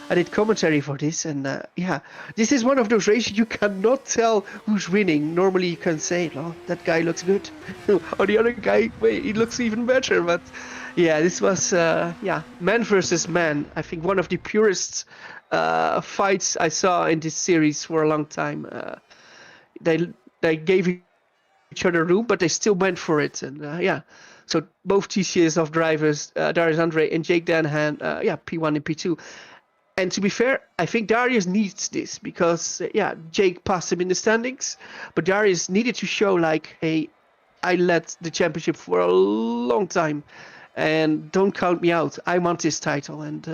I did commentary for this, and yeah, this is one of those races you cannot tell who's winning. Normally, you can say, "Oh, that guy looks good," or the other guy, wait, he looks even better. But yeah, this was yeah, man versus man. I think one of the purest fights I saw in this series for a long time. They gave each other room, but they still went for it, and yeah. So both TCS of drivers, Darius Andre and Jake Danahan, yeah, P1 and P2. And to be fair, I think Darius needs this because, yeah, Jake passed him in the standings, but Darius needed to show like, hey, I led the championship for a long time, and don't count me out. I want this title, and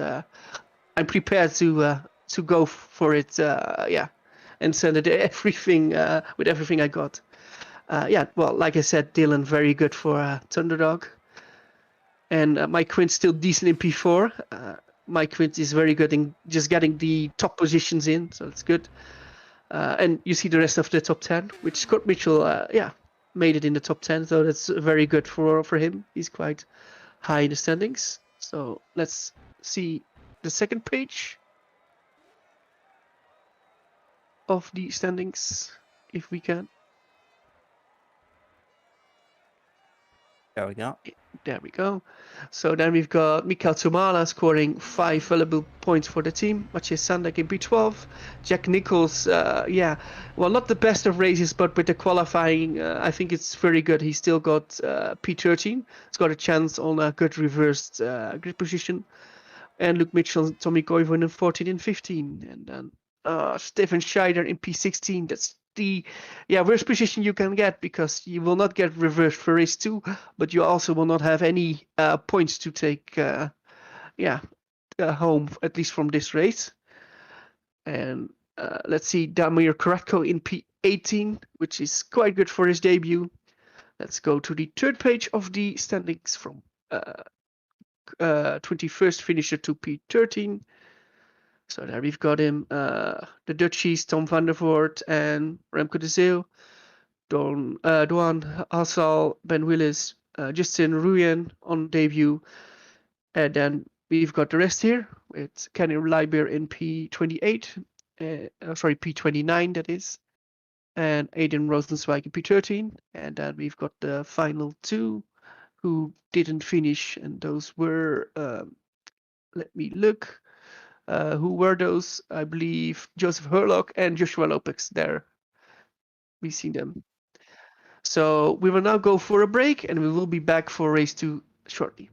I'm prepared to go for it. Yeah, and send it everything with everything I got. Yeah, well, like I said, Dylan very good for Thunderdog, and Mike Quint's still decent in P4. Mike Quint is very good in just getting the top positions in, so it's good. And you see the rest of the top 10, which Scott Mitchell, yeah, made it in the top 10, so that's very good for him. He's quite high in the standings. So let's see the second page of the standings, if we can. There we go. There we go. So then we've got Mikael Tumala scoring 5 valuable points for the team. Maciej Sandek in P12. Jack Nichols, yeah, well, not the best of races, but with the qualifying, I think it's very good. He still got P13. He's got a chance on a good reversed grid position. And Luke Mitchell and Tommy Koivunen in 14 and 15. And then Stefan Scheider in P16. That's the worst position you can get, because you will not get reversed for race 2, but you also will not have any points to take home, at least from this race. And let's see, Damir Karatko in P18, which is quite good for his debut. Let's go to the third page of the standings from 21st finisher to P13. So there we've got him, the Dutchies, Tom van der Voort and Remco de Zeeuw, Doan Hassel, Ben Willis, Justin Ruyen on debut. And then we've got the rest here with Kenny Leiber in P28, P29 that is, and Aiden Rosenzweig in P13. And then we've got the final 2 who didn't finish, and those were, let me look. Who were those? I believe Joseph Herlock and Joshua Lopez. There, we see them. So we will now go for a break, and we will be back for race 2 shortly.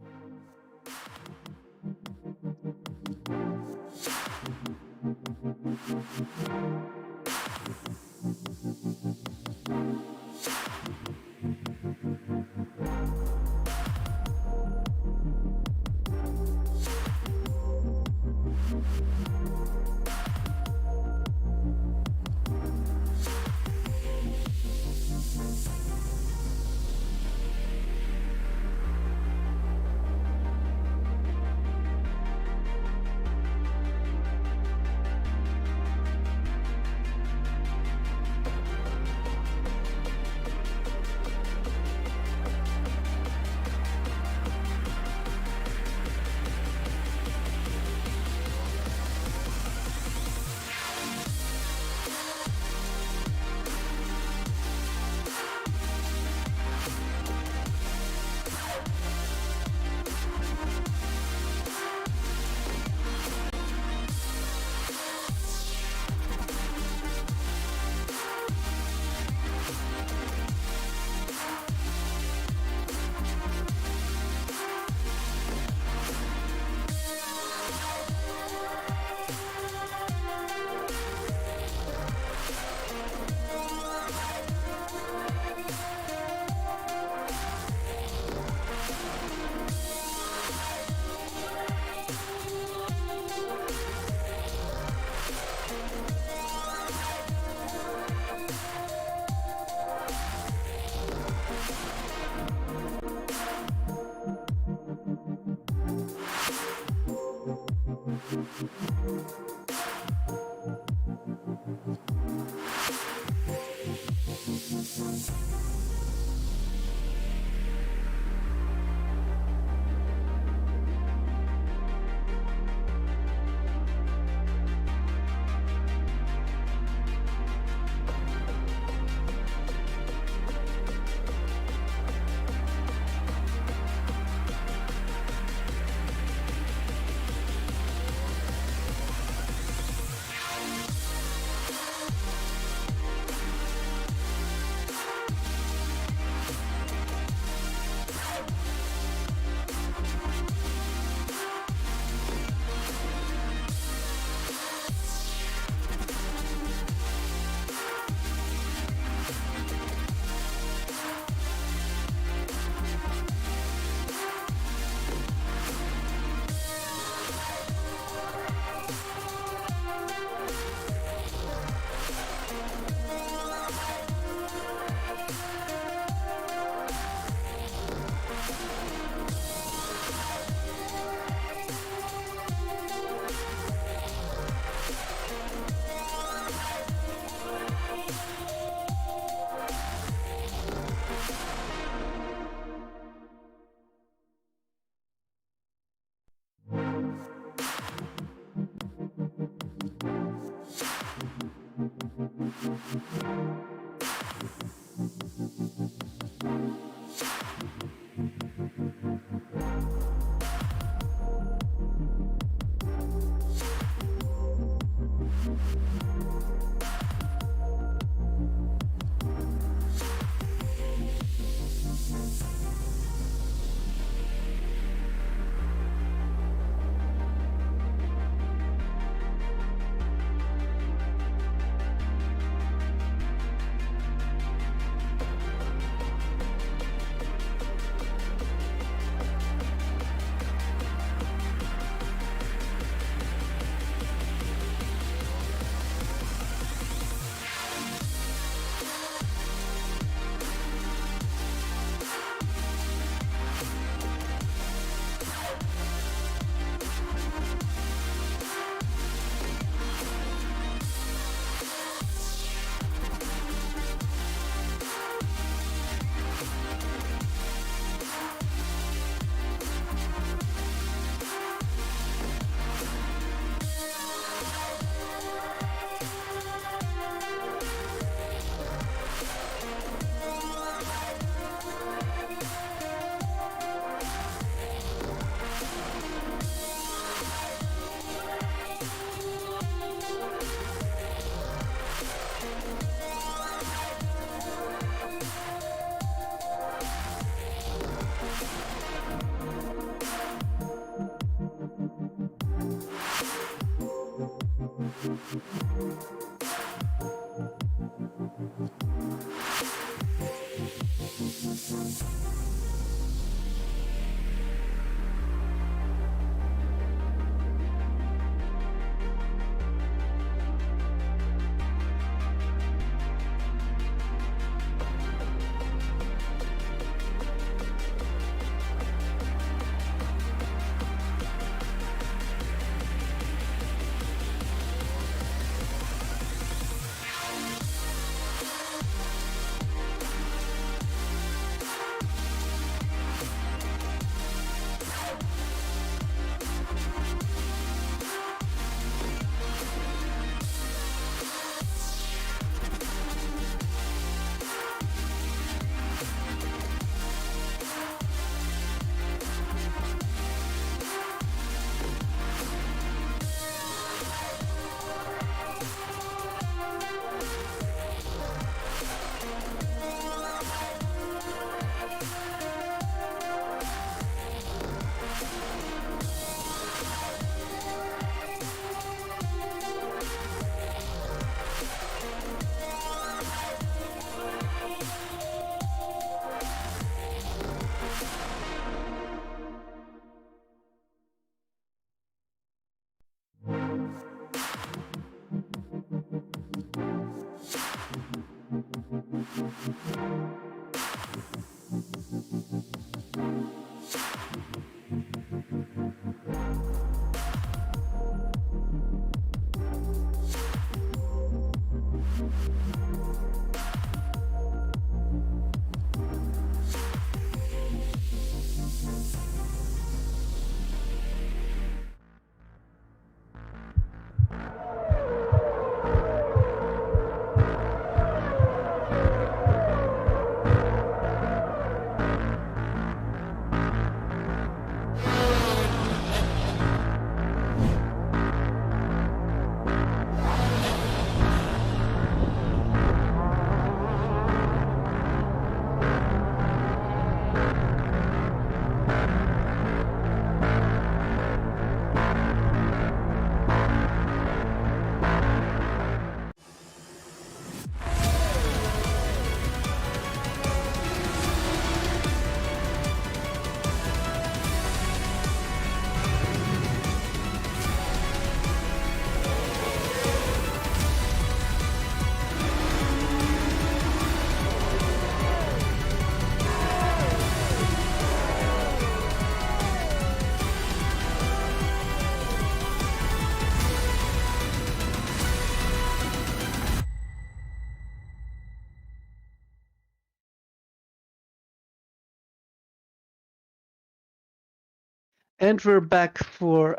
And we're back for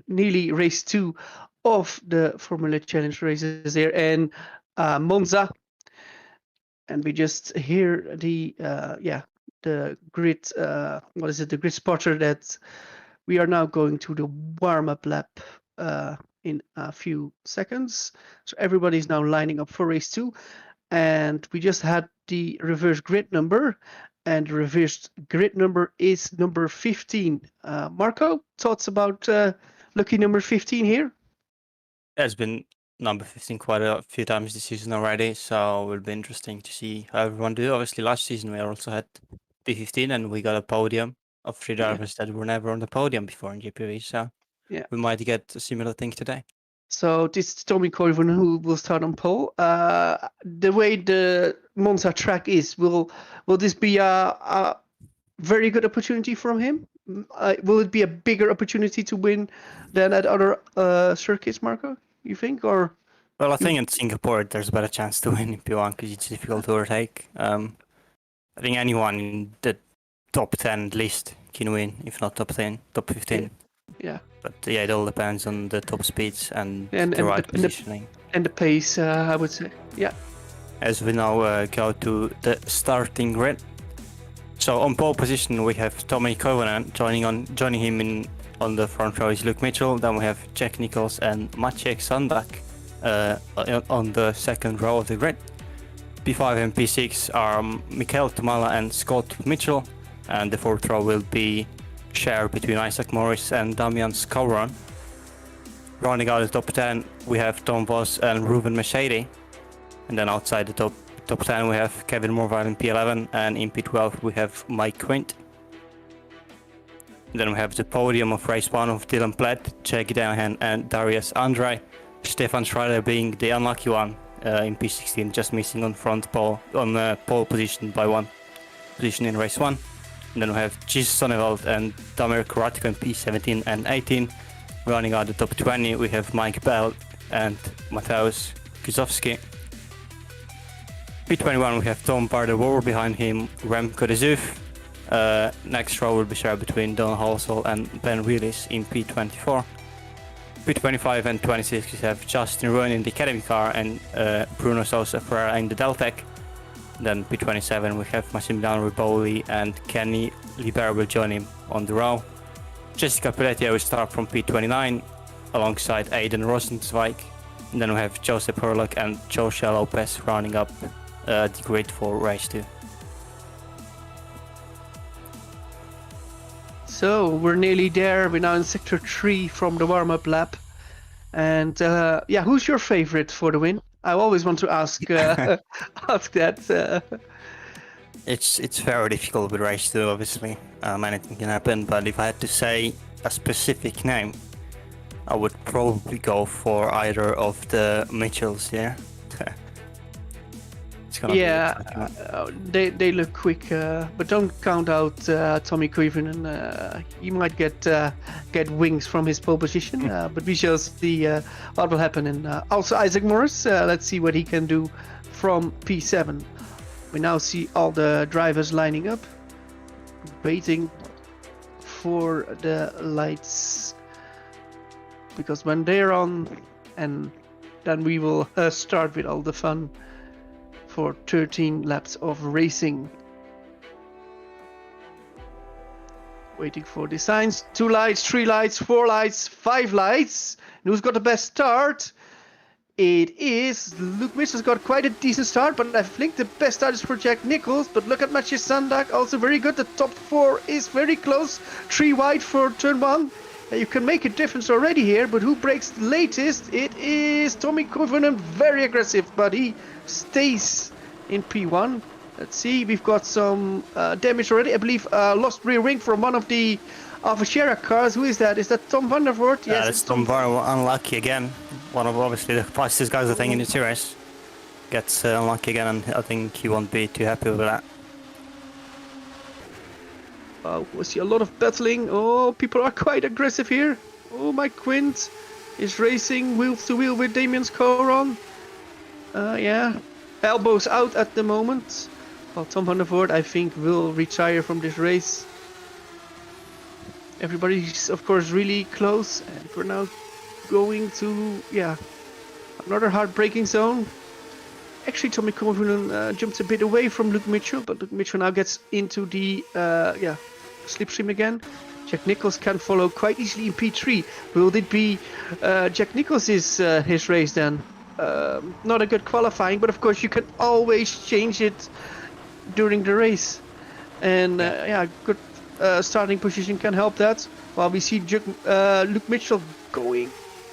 nearly race 2 of the Formula Challenge races here in Monza. And we just hear the grid the grid spotter that we are now going to the warm-up lap in a few seconds. So everybody's now lining up for race 2, and we just had the reverse grid number, and the reverse grid number is number 15. Marko, thoughts about lucky number 15 here? Has been number 15 quite a few times this season already, so it will be interesting to see how everyone do. Obviously, last season we also had P15 and we got a podium of 3 drivers that were never on the podium before in GPV, so we might get a similar thing today. So this is Tommy Colvin who will start on pole. The way the Monza track is, will this be a very good opportunity for him? Will it be a bigger opportunity to win than at other circuits, Marko, you think? Or well, I think in Singapore there's a better chance to win in P1 because it's difficult to overtake. I think anyone in the top 10 at least can win, if not top 10, top 15. Yeah. But it all depends on the top speeds and the right positioning. And the pace, I would say. Yeah. As we now go to the starting grid. So on pole position we have Tommy Covenant. Joining him on the front row is Luke Mitchell. Then we have Jack Nichols and Maciek Sandbach on the second row of the grid. P5 and P6 are Mikael Tomala and Scott Mitchell, and the fourth row will be shared between Isaac Morris and Damian Scowron. Rounding out the top 10 we have Tom Voss and Ruben Machete, and then outside the top 10 we have Kevin Morvile in P11, and in P12 we have Mike Quint. And then we have the podium of race 1 of Dylan Platt, Jake Danahan and Darius Andre, Stefan Schreider being the unlucky one in P16, just missing on pole position by 1 position in race 1. And then we have Jesus Sonneveld and Damir Karatko in P17 and 18. Running out the top 20 we have Mike Bell and Mateusz Kuzowski. P21 we have Tom Barder-War, behind him Remco de Zuif. Next row will be shared between Don Halsall and Ben Wheelis in P24. P25 and 26 we have Justin Ruin in the Academy car and Bruno Sousa Ferreira in the Deltec. Then P27 we have Massimiliano Riboli and Kenny Libera will join him on the row. Jessica Pelletier will start from P29 alongside Aiden Rosenzweig. And then we have Joseph Herlock and Joshua Lopez rounding up the grid for race 2. So we're nearly there. We're now in sector 3 from the warm-up lap. And who's your favorite for the win? I always want to ask ask that. It's very difficult with race 2, obviously. Anything can happen, but if I had to say a specific name, I would probably go for either of the Mitchells here. It's gonna be Yeah, exciting. they look quick, but don't count out Tommy Koivunen. He might get wings from his pole position, but we shall see what will happen. And also Isaac Morris, let's see what he can do from P7. We now see all the drivers lining up, waiting for the lights, because when they're on, and then we will start with all the fun for 13 laps of racing. Waiting for the signs. 2 lights, 3 lights, 4 lights, 5 lights. And who's got the best start? It is Luke Mitchell's got quite a decent start, but I think the best start is for Jack Nicholls. But look at Mathieu Sandak, also very good. The top 4 is very close. 3 wide for turn 1. You can make a difference already here, but who breaks the latest? It is Tommy Koivunen, very aggressive, but he stays in P1. Let's see, we've got some damage already. I believe lost rear wing from one of the Avashera cars. Who is that? Is that Tom van der Voort? Yes, it's Tom unlucky again. One of obviously the fastest guys I think in the series gets unlucky again, and I think he won't be too happy with that. We see a lot of battling. Oh, people are quite aggressive here. Oh, Mike Quint is racing wheel to wheel with Damien's car on. Yeah, elbows out at the moment. Well, Tom van der Voort, I think, will retire from this race. Everybody's, of course, really close, and we're now going to, yeah, another heartbreaking zone. Actually, Tommy Koivunen jumps a bit away from Luke Mitchell, but Luke Mitchell now gets into the slipstream again. Jack Nicholls can follow quite easily in P3. Will it be Jack Nicholls' his race then? Not a good qualifying, but of course you can always change it during the race. And good starting position can help that. While we see Luke Mitchell going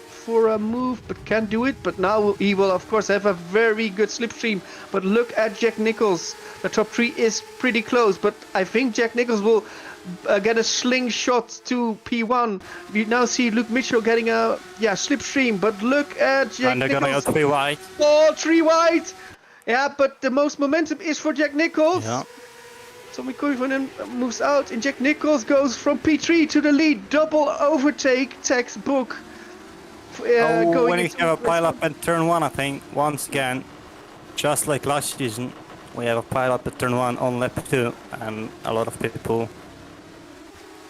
for a move, but can't do it. But now he will, of course, have a very good slipstream. But look at Jack Nicholls. The top 3 is pretty close, but I think Jack Nicholls will get a slingshot to P1. We now see Luke Mitchell getting a slipstream, but look at Jack and they're Nicholls. gonna go 3 wide. Oh, 3 wide. Yeah, but the most momentum is for Jack Nicholls. Yeah. Tommy Koivunen moves out, and Jack Nicholls goes from P3 to the lead. Double overtake, textbook. When he's gonna pile up at turn 1, I think, once again, just like last season, we have a pile up at turn 1 on lap 2, and a lot of people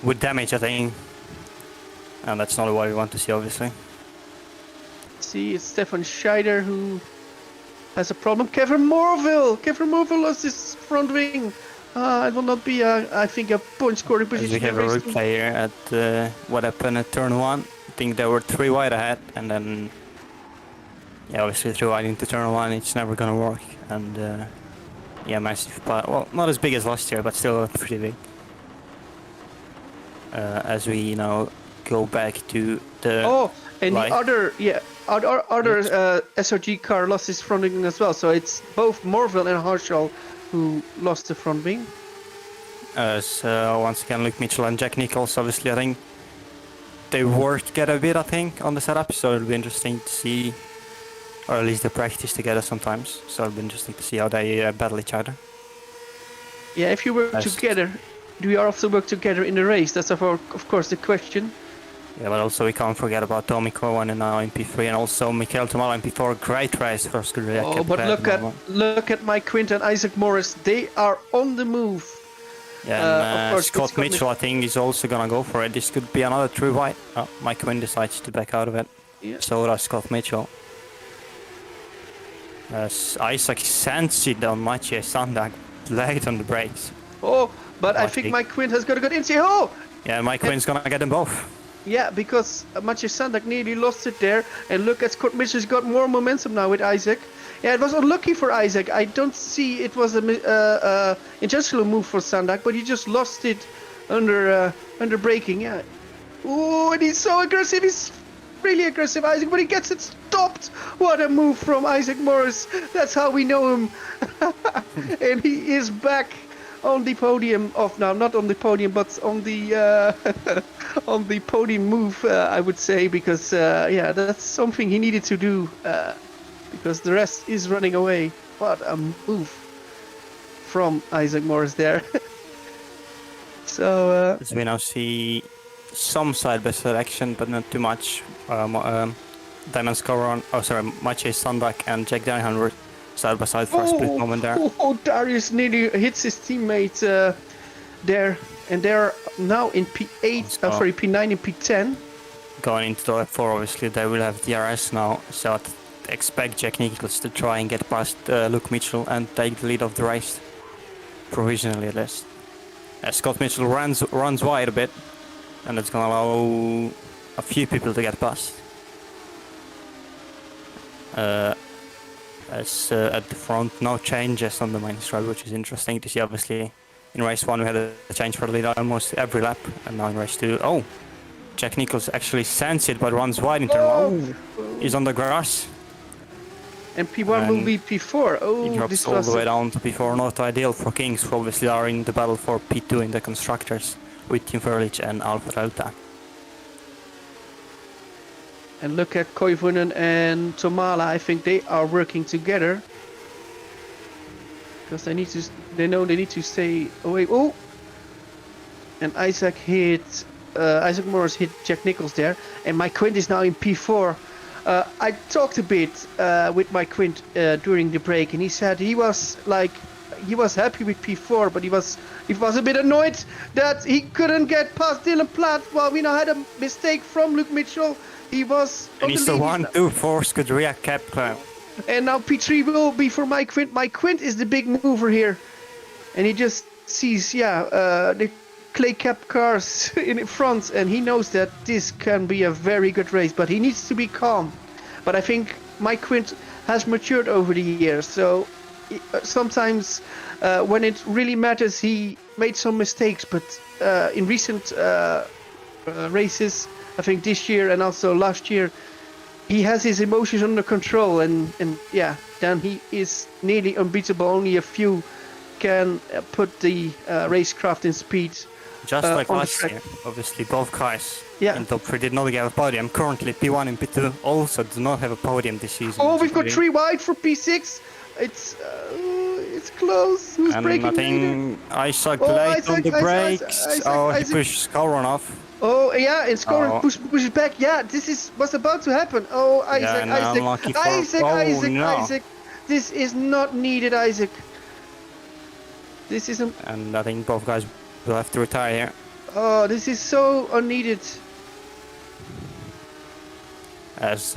with damage, I think, and that's not what we want to see, obviously. See, it's Stefan Scheider who has a problem. Kevin Morville lost his front wing. It will not be, I think, a point scoring position. As we have a replay here at what happened at turn 1. I think there were 3 wide ahead, and then obviously 3 wide into turn 1, it's never gonna work. And massive pile. Well, not as big as last year, but still pretty big. As we now go back to the and the other SRG car lost his front wing as well. So it's both Morville and Harshall who lost the front wing. So once again, Luke Mitchell and Jack Nicholls, obviously, I think they work together a bit, I think, on the setup. So it'll be interesting to see, or at least they practice together sometimes. So it'll be interesting to see how they battle each other. Yeah, if you work together, do we also work together in the race? That's of course the question. Yeah, but also we can't forget about Tommy Koivunen now in P3, and also Michael Tomala in P4. Great race for Scuderia. Oh, but look at Mike Quint and Isaac Morris. They are on the move. Yeah, and Scott Mitchell, I think, is also gonna go for it. This could be another 3 wide. Oh, Mike Quint decides to back out of it. Yeah. So does Scott Mitchell. Isaac sends it on Mathieu Sandak, lagged on the brakes. Oh, but I think Mike Quint has got a good inside. Oh! Yeah, Mike Quint's gonna get them both. Yeah, because Mathieu Sandak nearly lost it there. And look at Scott Mitchell's got more momentum now with Isaac. Yeah, it was unlucky for Isaac. I don't see it was a intentional move for Sandak, but he just lost it under braking. Yeah. Oh, and he's so aggressive. He's really aggressive, Isaac, but he gets it stopped. What a move from Isaac Morris. That's how we know him. And he is back on the podium not on the podium, but on the on the podium move, I would say, because that's something he needed to do, because the rest is running away. what a move from Isaac Morris there. So As we now see some side-by-side action, but not too much. Diamond Scoron, Maciej Sandbach and Jack Danahan were side-by-side for a split moment there. Darius nearly hits his teammate there, and they're now in P8, P9 and P10. Going into the F4, obviously they will have DRS now, so I'd expect Jack Nicholls to try and get past Luke Mitchell and take the lead of the race, provisionally at least. Scott Mitchell runs wide a bit, and it's gonna allow a few people to get past. As at the front, no changes on the main stride, which is interesting to see. Obviously, in race 1 we had a change for the lead almost every lap, and now in race 2, Jack Nicholls actually sends it but runs wide in turn 1. He's on the grass. And P1 will be P4. He drops all the way down to P4. Not ideal for Kings, who obviously are in the battle for P2 in the constructors with Team Ferlic and Alfa Delta. And look at Koivunen and Tomala. I think they are working together because they know they need to stay away. And Isaac Morris hit Jack Nicholls there, and Mike Quint is now in P4. I talked a bit with Mike Quint during the break, and he said he was happy with P4, but he was a bit annoyed that he couldn't get past Dylan Platt. Well, we now had a mistake from Luke Mitchell. He was. And he's the 1-2 for Scuderia Cap Club. And now P3 will be for Mike Quint. Mike Quint is the big mover here, and he just sees the clay cap cars in front, and he knows that this can be a very good race, but he needs to be calm. But I think Mike Quint has matured over the years, so sometimes when it really matters he made some mistakes, but in recent races, I think this year and also last year, he has his emotions under control, and then he is nearly unbeatable. Only a few can put the racecraft in speed. Just like last year, obviously both guys in top 3 did not get a podium. Currently P1 and P2 also do not have a podium this season. We've got 3 wide for P6. It's close. Who's breaking? I think Isaac late on the brakes. He pushed Scoron off. And Scoron pushes back. Yeah, this was about to happen. Isaac. This is not needed, Isaac. This isn't. And I think both guys will have to retire here. This is so unneeded. As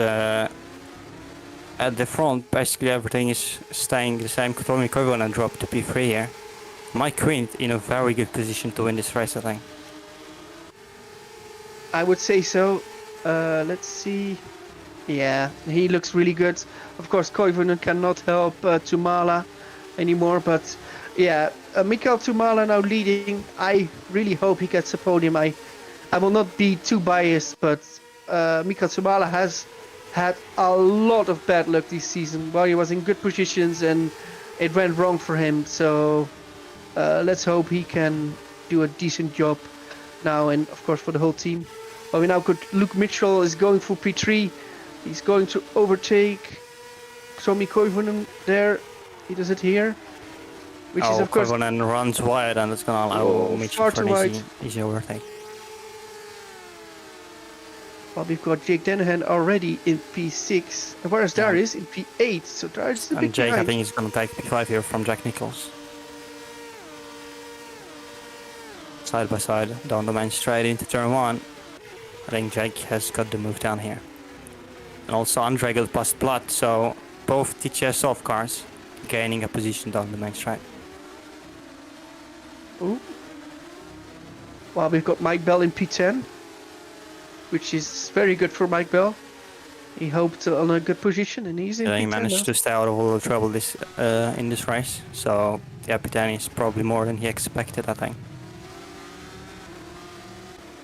at the front, basically everything is staying the same. Tommy Koivunen dropped to P3 here. Mike Quint in a very good position to win this race, I think. I would say so. Let's see. Yeah, he looks really good. Of course, Koivunen cannot help Tomala anymore, but Mikael Tomala now leading. I really hope he gets a podium. I will not be too biased, but Mikael Tomala has had a lot of bad luck this season. Well, he was in good positions and it went wrong for him. So let's hope he can do a decent job now, and of course for the whole team. Well, we now got Luke Mitchell is going for P3. He's going to overtake Tommy Koivunen there. He does it here. Which is of course. Koivunen runs wide, and it's gonna allow Mitchell for an easy overtake. Well, we've got Jake Danahan already in P6. And whereas Darius in P8. So Darius is a bit And Jake, behind. I think, is gonna take P5 here from Jack Nicholls. Side by side, down the main straight into turn 1. I think Jake has got the move down here. And also Andre got past Platt, so both TTS off cars gaining a position down the main straight. Ooh. Well, we've got Mike Bell in P10, which is very good for Mike Bell. He hoped on a good position, and he's in P10 he managed now. to stay out of all the trouble in this race, so P10 is probably more than he expected, I think.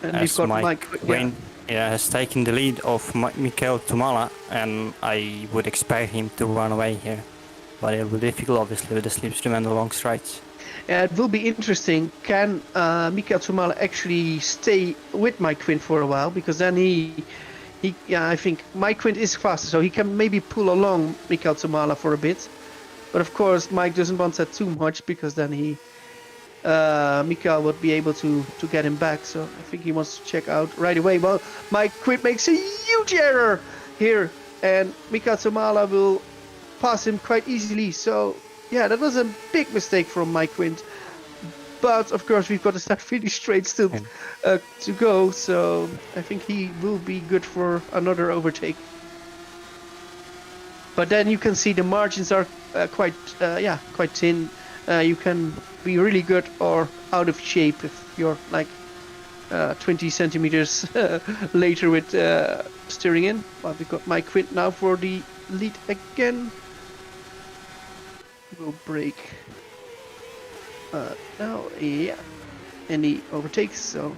And we've got Mike Quinn has taken the lead of Mikael Tomala, and I would expect him to run away here. But it will be difficult, obviously, with the slipstream and the long straights. It will be interesting. Can Mikael Tomala actually stay with Mike Quinn for a while? Because then I think Mike Quinn is faster, so he can maybe pull along Mikael Tomala for a bit. But of course, Mike doesn't want that too much because then Mikael would be able to get him back. So I think he wants to check out right away. Well, Mike Quint makes a huge error here, and Mikael Tomala will pass him quite easily. So yeah, that was a big mistake from Mike Quint. But of course, we've got a start-finish straight still to go. So I think he will be good for another overtake. But then you can see the margins are quite thin. You can be really good or out of shape if you're like 20 centimeters later with steering in. But we got Mike Quint now for the lead again. Will brake now, yeah, and he overtakes. So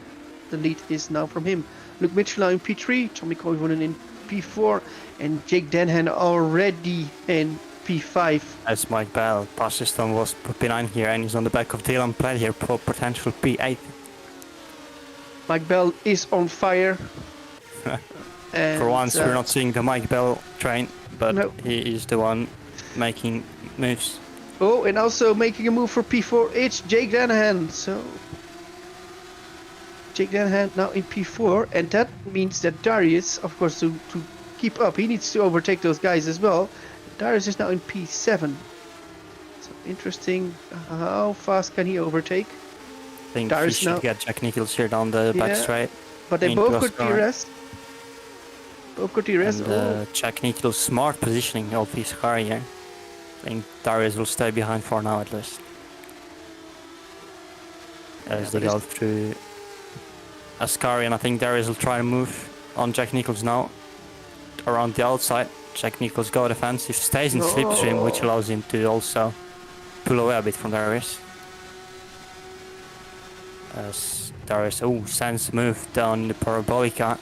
the lead is now from him. Luke Mitchell now in P3, Tommy Koivunen in P4, and Jake Denhan already in P5. As Mike Bell passes Tom was behind here and he's on the back of Dylan Platt here for potential P8. Mike Bell is on fire. And, for once we're not seeing the Mike Bell train, but no. He is the one making moves. Oh, and also making a move for P4, it's Jake Danahan. So Jake Danahan now in P4, and that means that Darius, of course, to keep up, he needs to overtake those guys as well. Darius is now in P7. So interesting, how fast can he overtake? I think Darius he should now get Jack Nichols here down the back straight. But they both got DRS. Both got DRS. And Jack Nichols' smart positioning of his car here. I think Darius will stay behind for now at least. As they go through Ascari, and I think Darius will try to move on Jack Nichols now. Around the outside, Jack Nichols go defensive, stays in slipstream, which allows him to also pull away a bit from Darius. As Darius, sends move down the Parabolica.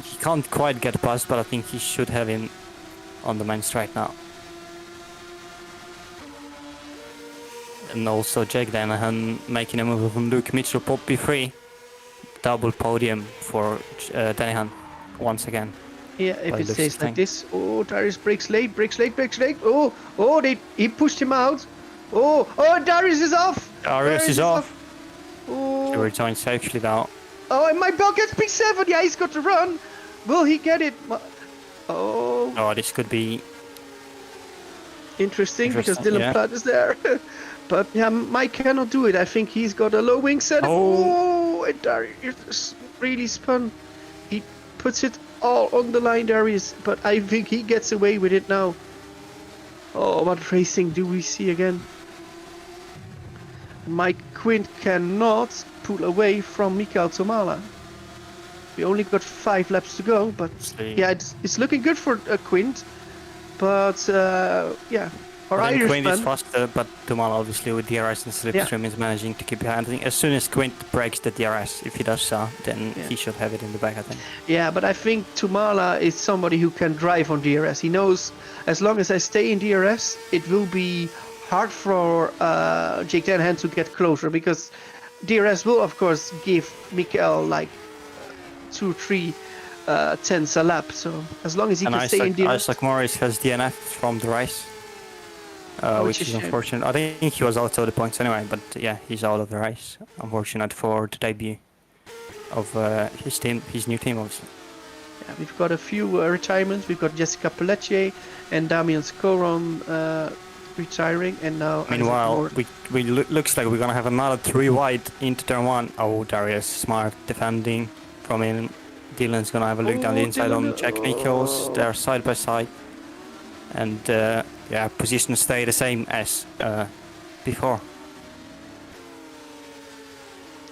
He can't quite get past, but I think he should have him on the main straight now. And also Jake Danahan making a move from Luke Mitchell, pop P3. Double podium for Danahan once again. Yeah, if it stays like this. Oh, Darius breaks late. Oh, he pushed him out. Oh, Darius is off. Darius is off. Oh. He returns safely now. Oh, and Mike Bell gets P7. Yeah, he's got to run. Will he get it? Oh, this could be interesting because Dylan Platt is there. But yeah, Mike cannot do it. I think he's got a low wing set. Oh, and Darius really spun. He puts it all on the line, Darius. But I think he gets away with it now. Oh, what racing do we see again? Mike Quint cannot pull away from Mikael Tomala. We only got 5 laps to go, but yeah, it's looking good for Quint. But yeah, our Irishman. Quint is faster, but Tomala obviously with DRS and slipstream is managing to keep behind. I think as soon as Quint breaks the DRS, if he does so, then he should have it in the back, I think. Yeah, but I think Tomala is somebody who can drive on DRS. He knows as long as I stay in DRS, it will be hard for Jake Denhan to get closer, because DRS will of course give Mikael like 2-3 tenths a lap. So as long as he can stay in DRS. Isaac Morris has DNF from the race, which is unfortunate. I think he was out of the points anyway, but yeah, he's out of the race. Unfortunate for the debut of his team, his new team obviously. Yeah, we've got a few retirements. We've got Jessica Pelletier and Damian Skoron retiring, and now meanwhile we looks like we're gonna have another 3 wide into turn 1. Oh, Darius smart defending from him. Dylan's gonna have a look down the inside on Jack Nichols. They're side by side, and yeah, positions stay the same as before.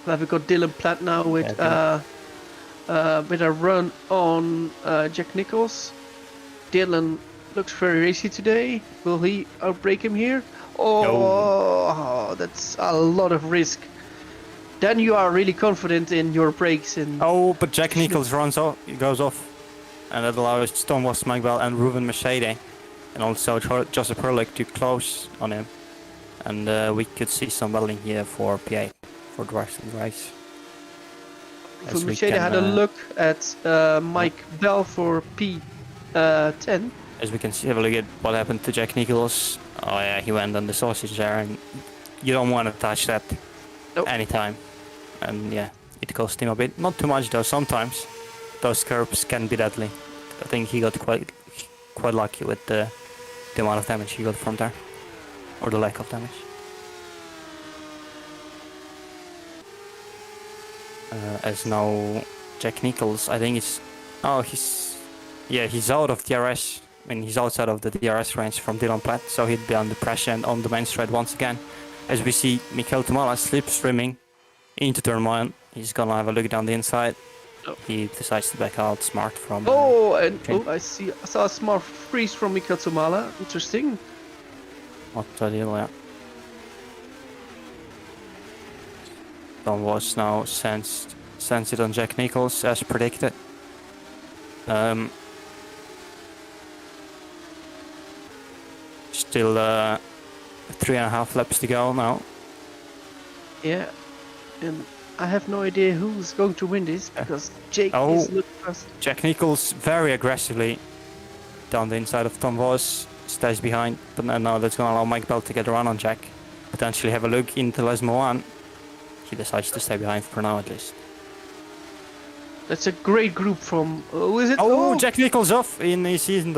Well, we've got Dylan Platt now with a run on Jack Nichols. Dylan looks very racy today. Will he outbrake him here? Oh, that's a lot of risk. Then you are really confident in your brakes. But Jack Nichols goes off, and that allows Tom Voss, Mike Bell, and Ruben Mercedes, and also Joseph Ferlic to close on him. And we could see some battling here for P8 for the rest of the race. Mercedes had a look at Mike Bell for P10. as we can see, have a look at what happened to Jack Nicholls. Oh yeah, he went on the sausage there, and you don't want to touch that anytime. And yeah, it cost him a bit. Not too much though. Sometimes those curbs can be deadly. I think he got quite lucky with the amount of damage he got from there, or the lack of damage. As now Jack Nicholls, I think he's out of DRS. I mean, he's outside of the DRS range from Dylan Platt, so he'd be under pressure and on the main straight once again. As we see Mikael Tomala slipstreaming into turn 1. He's gonna have a look down the inside. He decides to back out smart from... I saw a smart freeze from Mikael Tomala. Interesting. Not ideal, yeah. Don was now sends it on Jack Nicholls as predicted. Still 3.5 laps to go now. Yeah, and I have no idea who's going to win this because Jake is looking fast. Jack Nicholls very aggressively down the inside of Tom Vos, stays behind, but now that's going to allow Mike Bell to get a run on Jack. Potentially have a look into Lesmo 1. He decides to stay behind for now at least. That's a great group from... who is it? Jack Nicholls off in his season.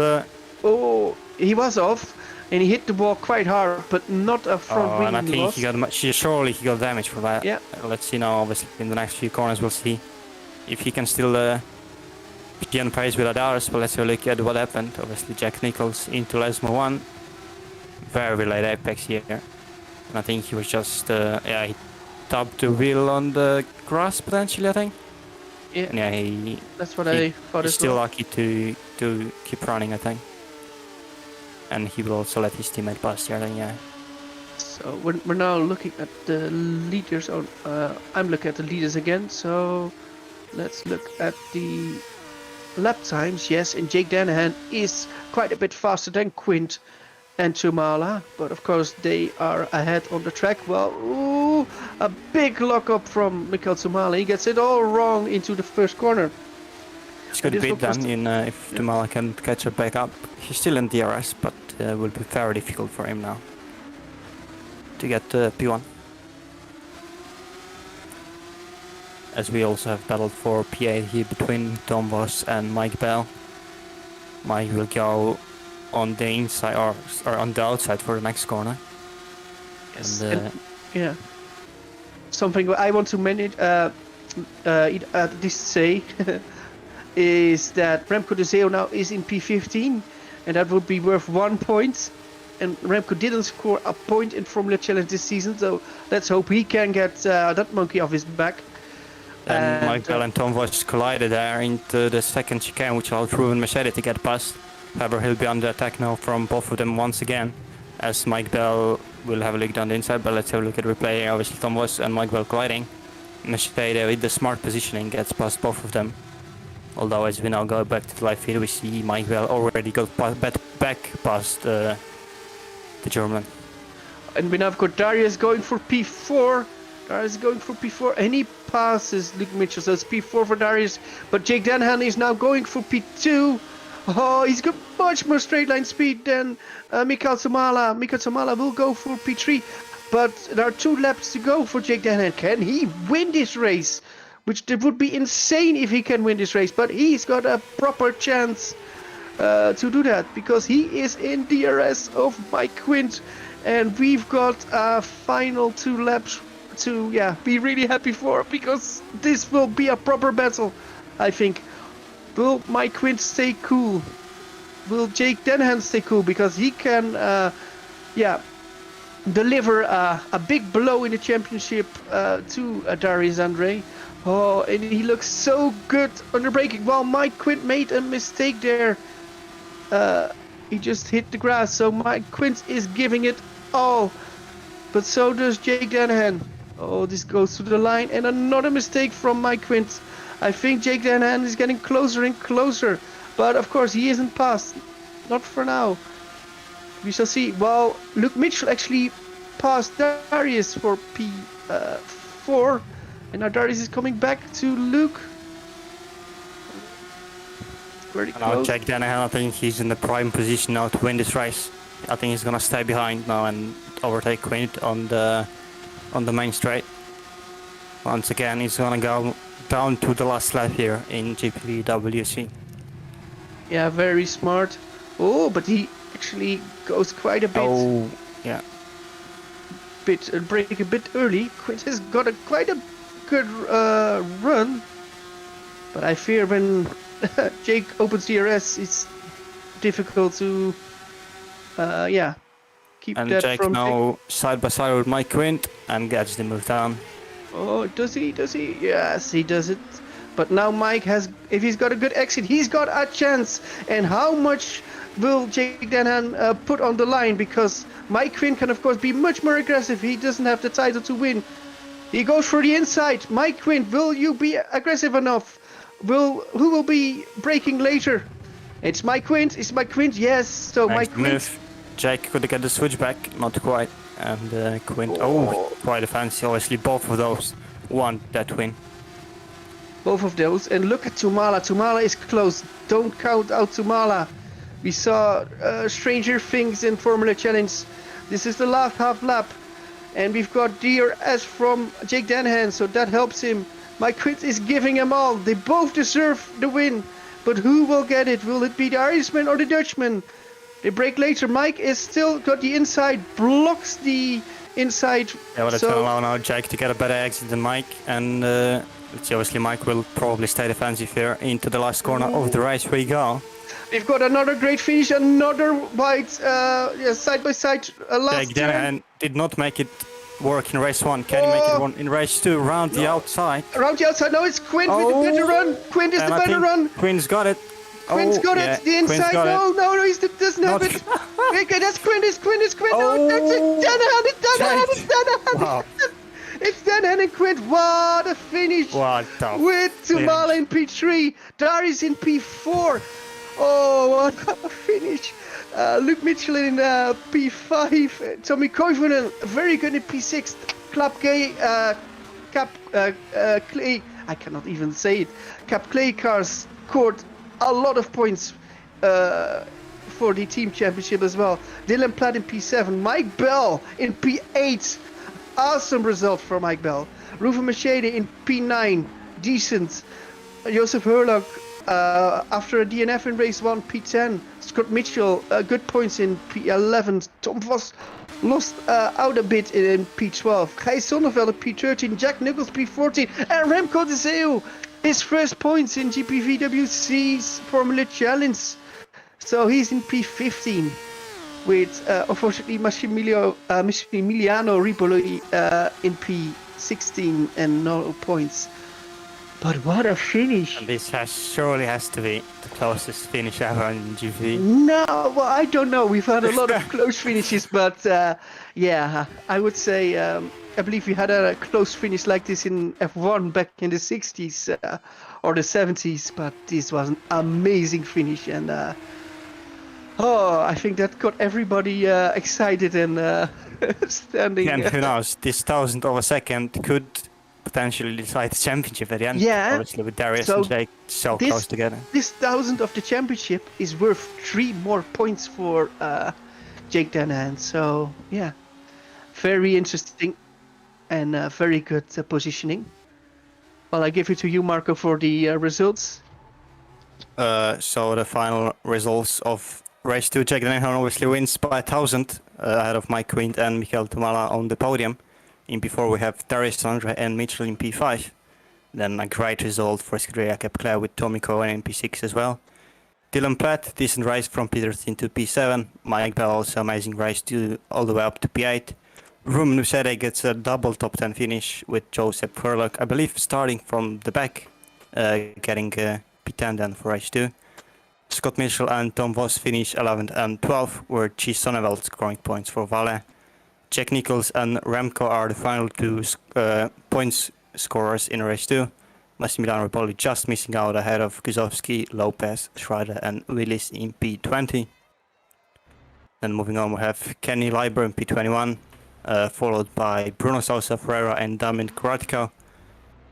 He was off. And he hit the ball quite hard, but not a front wing. And I think loss. he got damage for that. Yeah. Let's see now. Obviously, in the next few corners, we'll see if he can still be on pace with Adaris. But let's have a look at what happened. Obviously, Jack Nicholls into Lesmo 1. Very late apex here, and I think he was just he tapped the wheel on the grass potentially. I think. Yeah. And yeah, that's what I thought. He's still lucky to keep running, I think. And he will also let his teammate pass here, then, yeah. So we're now looking at the leaders. I'm looking at the leaders again. So let's look at the lap times. Yes, and Jake Danahan is quite a bit faster than Quint and Tomala, but of course they are ahead on the track. Well, a big lock-up from Mikael Tomala. He gets it all wrong into the first corner. It's good beat then if Tomala can catch up back up. He's still in DRS, but it will be very difficult for him now to get P1. As we also have battled for P8 here between Tom Vos and Mike Bell. Mike will go on the inside or on the outside for the next corner. Yes, yeah. Something I want to manage, say is that Remco de Zeeuw now is in P15, and that would be worth 1 point. And Remco didn't score a point in Formula Challenge this season, so let's hope he can get that monkey off his back. And Mike Bell and Tom Vos collided there into the second chicane, which allowed Ruben Mercedes to get past. However, he'll be under attack now from both of them once again, as Mike Bell will have a look down the inside, but let's have a look at replay. Obviously, Tom Vos and Mike Bell colliding. Mercedes, with the smart positioning, gets past both of them. Although, as we now go back to the live feed, we see Mike Bell already got back past the German. And we now have got Darius going for P4. Darius going for P4, and he passes Luke Mitchell, so it's P4 for Darius. But Jake Danahan is now going for P2. Oh, he's got much more straight line speed than Mikael Tomala. Mikael Tomala will go for P3, but there are 2 laps to go for Jake Danahan. Can he win this race? Which it would be insane if he can win this race, but he's got a proper chance to do that because he is in DRS of Mike Quint, and we've got a final 2 laps to be really happy for, because this will be a proper battle, I think. Will Mike Quint stay cool? Will Jake Danahan stay cool? Because he can deliver a big blow in the championship to Darius Andre. Oh, and he looks so good under braking. Well, Mike Quint made a mistake there. He just hit the grass, so Mike Quint is giving it all. But so does Jake Danahan. Oh, this goes to the line, and another mistake from Mike Quint. I think Jake Danahan is getting closer and closer, but of course he isn't passed. Not for now. We shall see. Well, Luke Mitchell actually passed Darius for P4, and now Darius is coming back to Luke. very And now close. Jake Danahan, I think he's in the prime position now to win this race. I think he's gonna stay behind now and overtake Quint on the main straight. Once again, he's gonna go down to the last lap here in GPVWC. Yeah, very smart. Oh, but he actually goes quite a bit. Oh, yeah. Break a bit early. Quint has got quite a good run, but I fear when Jake opens DRS, it's difficult to keep And that Jake from now side by side with Mike Quint and gets the move down. Oh, does he? Does he? Yes, he does it. But now Mike has, if he's got a good exit, he's got a chance. And how much will Jake Denhan put on the line? Because Mike Quinn can, of course, be much more aggressive. He doesn't have the title to win. He goes for the inside. Mike Quinn, will you be aggressive enough? Who will be braking later? It's Mike Quinn. It's Mike Quinn. Yes. So Nice Mike Quinn. move. Jake could get the switchback, not quite. And Quint, quite a fancy. Obviously, both of those want that win. Both of those. And look at Tumala. Tumala is close. Don't count out Tumala. We saw stranger things in Formula Challenge. This is the last half lap. And we've got DRS from Jake Denhan, so that helps him. Mike Quint is giving them all. They both deserve the win. But who will get it? Will it be the Irishman or the Dutchman? They break later. Mike is still got the inside, blocks the inside. Yeah, but it's gonna allow now Jake to get a better exit than Mike. And let's see, obviously Mike will probably stay defensive here into the last corner of the race. We go. We've got another great finish, another wide side by side last Jake turn. Denhan did not make it work in race 1. Can he make it one in race 2? Round the outside. Around the outside. No, it's Quint with the better run. Quint is the better run. Quint's got it. Quint's got it. The inside. No, he doesn't have it. Okay, that's Quint. It's Quint. No, that's it. Denhan. It's Denhan. Wow. It's Denhan and Quint. What a finish. What the With Tumala in P3. Darius in P4. Oh, what a finish. Luke Mitchell in P5. Tommy Koivunen, very good in P6. Clay, I cannot even say it. Cap Clay cars scored a lot of points for the team championship as well. Dylan Platt in P7. Mike Bell in P8. Awesome result for Mike Bell. Ruven Machede in P9. Decent. Joseph Herlock after a DNF in race 1, P10. Scott Mitchell, good points in P11. Tom Vos lost out a bit in P12. Gijs Sonneveld at P13. Jack Nichols P14. And Remco de Zeeuw, his first points in GPVWC's Formula Challenge. So he's in P15 with unfortunately Massimiliano Ripoli in P16 and no points. But what a finish! And this surely has to be the closest finish ever in GP. No, well, I don't know. We've had a lot of close finishes, but yeah, I would say I believe we had a close finish like this in F1 back in the 60s or the 70s, but this was an amazing finish, and I think that got everybody excited and standing. And who knows, this 1,000th of a second could potentially decide the championship at the end. Yeah. Obviously with Darius and Jake so close together. This 1,000th of the championship is worth 3 more points for Jake Denhan. So yeah, very interesting and very good positioning. Well, I give it to you, Marko, for the results. So the final results of race 2, Jake Denhan obviously wins by 1,000 ahead of Mike Quint and Michael Tumala on the podium. In P4 we have Darius Sandra and Mitchell in P5. Then a great result for Scuderia Capclair with Tommy Cohen in P6 as well. Dylan Platt, decent race from P13 to P7. Mike Bell also amazing race all the way up to P8. Ruben Nusede gets a double top 10 finish with Joseph Ferlic, I believe starting from the back, getting P10 then for race 2. Scott Mitchell and Tom Vos finish 11th and 12th, where G. Sonneveld scoring points for Valle. Jack Nichols and Remco are the final 2 points scorers in race 2. Massimiliano Ripoli just missing out ahead of Kuzovsky, Lopez, Schreider and Willis in P20. Then moving on we have Kenny Leiber in P21, followed by Bruno Sousa Ferreira and Damien Karatico.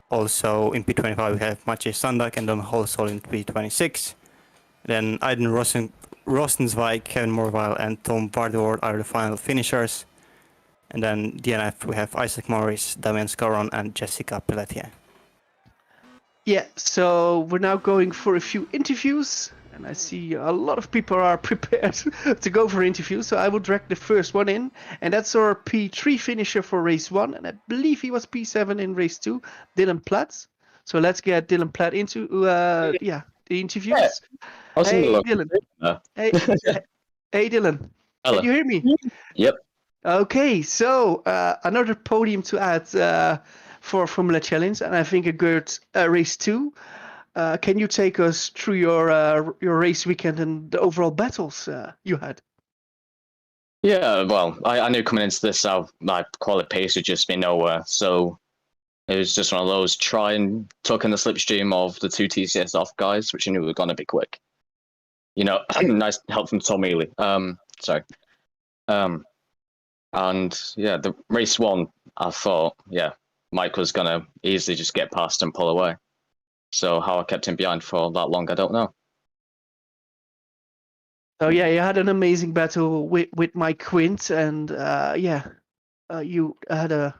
Also in P25 we have Maciej Sandak and Don Holsol in P26. Then Aiden Rosenzweig, Kevin Morvile, and Tom Bardeward are the final finishers. And then DNF, we have Isaac Morris, Damien Scaron, and Jessica Pelletier. Yeah, so we're now going for a few interviews, and I see a lot of people are prepared to go for interviews, so I will drag the first one in, and that's our P3 finisher for race 1, and I believe he was P7 in race 2, Dylan Platt. So let's get Dylan Platt into the interviews. Hey, Dylan. Hey, hey, Dylan. Hello. Can you hear me? Yep. Okay, so another podium to add for Formula Challenge, and I think a good race 2. Can you take us through your race weekend and the overall battles you had? Yeah, well, I knew coming into this, my quality pace would just be nowhere. So it was just one of those try and tuck in the slipstream of the 2 TCS off guys, which I knew were going to be quick. You know, nice help from Tom Ely. And yeah, the race 1, I thought, yeah, Mike was going to easily just get past and pull away. So how I kept him behind for that long, I don't know. So yeah, you had an amazing battle with Mike Quint, and you had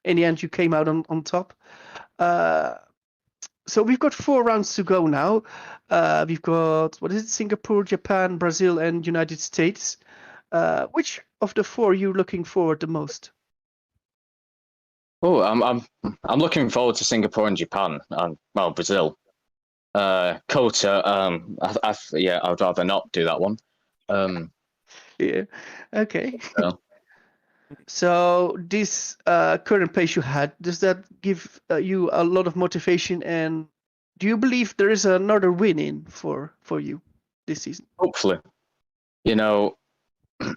in the end you came out on top. So we've got 4 rounds to go now. We've got, what is it, Singapore, Japan, Brazil, and United States. Which of the 4 are you looking forward the most? Oh, I'm looking forward to Singapore and Japan, and well, Brazil. Kota, I'd rather not do that one. Yeah, okay. So. So this current pace you had, does that give you a lot of motivation? And do you believe there is another win in for you this season? Hopefully, you know,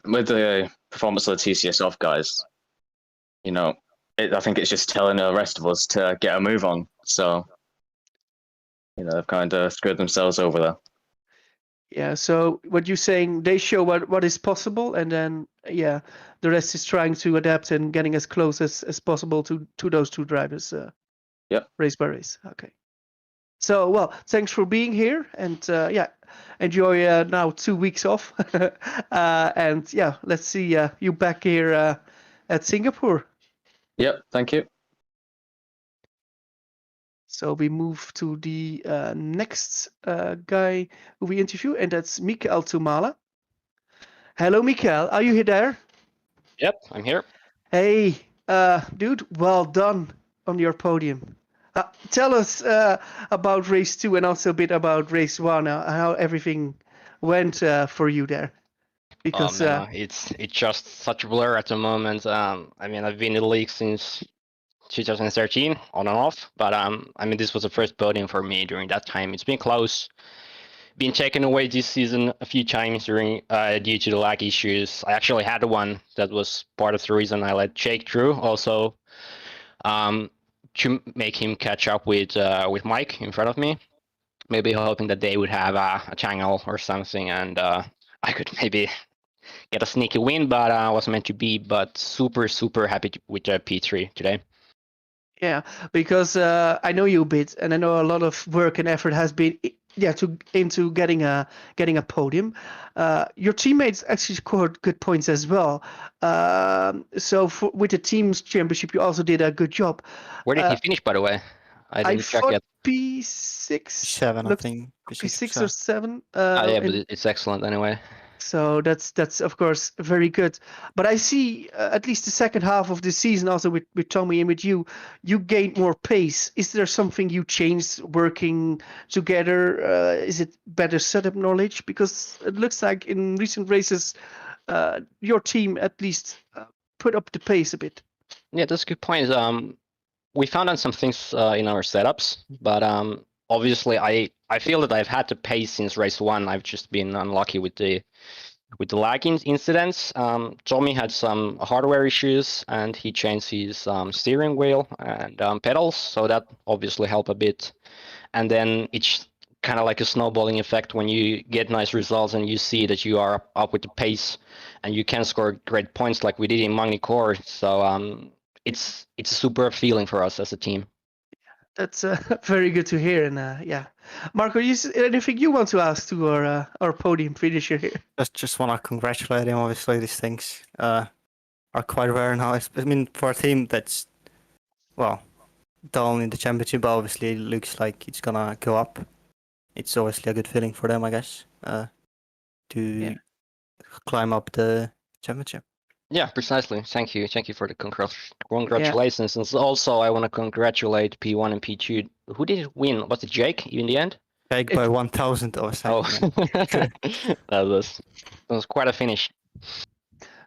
with the performance of the TCS off guys, you know, I think it's just telling the rest of us to get a move on. So, you know, they've kind of screwed themselves over there. Yeah. So what you're saying, they show what is possible, and then the rest is trying to adapt and getting as close as possible to those 2 drivers. Yep. Race by race. Okay. So well, thanks for being here, and enjoy now 2 weeks off, and let's see you back here at Singapore. Yep. Thank you. So we move to the next guy who we interview, and that's Mikael Tumala. Hello, Mikael. Are you there? Yep, I'm here. Hey, dude, well done on your podium. Tell us about race 2 and also a bit about race 1, how everything went for you there. Because it's just such a blur at the moment. I mean, I've been in the league since 2013, on and off, but I mean, this was the first podium for me during that time. It's been close, been taken away this season a few times during due to the lag issues. I actually had one that was part of the reason I let Jake through, also to make him catch up with Mike in front of me, maybe hoping that they would have a channel or something, and I could maybe get a sneaky win, but wasn't meant to be. But super happy with P3 today. Yeah, because I know you a bit, and I know a lot of work and effort has been into getting a podium. Your teammates actually scored good points as well. So with the team's championship, you also did a good job. Where did he finish, by the way? I didn't check yet. P6, 7, I think. P6 or 7. Yeah, but it's excellent anyway. So that's of course very good. But I see at least the second half of the season, also with Tommy and with you gained more pace. Is there something you changed working together? Is it better setup knowledge? Because it looks like in recent races, your team at least put up the pace a bit. Yeah, that's a good point. We found out some things in our setups, but obviously I feel that I've had the pace since race 1. I've just been unlucky with the lag incidents. Tommy had some hardware issues, and he changed his steering wheel and pedals, so that obviously helped a bit. And then it's kind of like a snowballing effect when you get nice results and you see that you are up with the pace and you can score great points like we did in Magny Core. So it's a super feeling for us as a team. That's very good to hear. And yeah, Marko, anything you want to ask to our podium finisher here? Just want to congratulate him. Obviously, these things are quite rare now. I mean, for a team that's, well, down in the championship, but obviously it looks like it's gonna go up. It's obviously a good feeling for them, I guess, to climb up the championship. Yeah, precisely. Thank you for the congratulations. And also, I want to congratulate P1 and P2. Who did it win? Was it Jake in the end? Jake by 1,000 or Oh, something. that was quite a finish.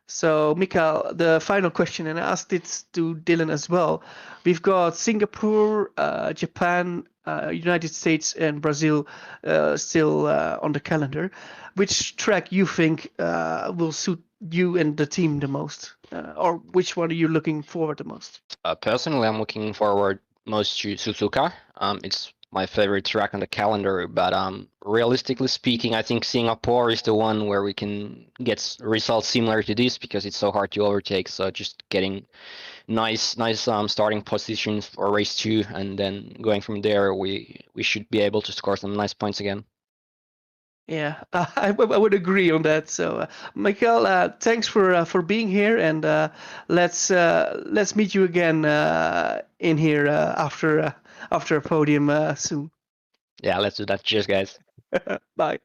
So, Mikael, the final question, and I asked it to Dylan as well. We've got Singapore, Japan, United States, and Brazil still on the calendar. Which track you think will suit you and the team the most? Or which one are you looking forward the most? Personally, I'm looking forward most to Suzuka. It's my favorite track on the calendar, but realistically speaking, I think Singapore is the one where we can get results similar to this because it's so hard to overtake. So just getting nice starting positions for race 2, and then going from there, we should be able to score some nice points again. Yeah, I would agree on that. So, Mikael, thanks for being here, and let's meet you again in here after a podium soon. Yeah, let's do that. Cheers, guys. Bye.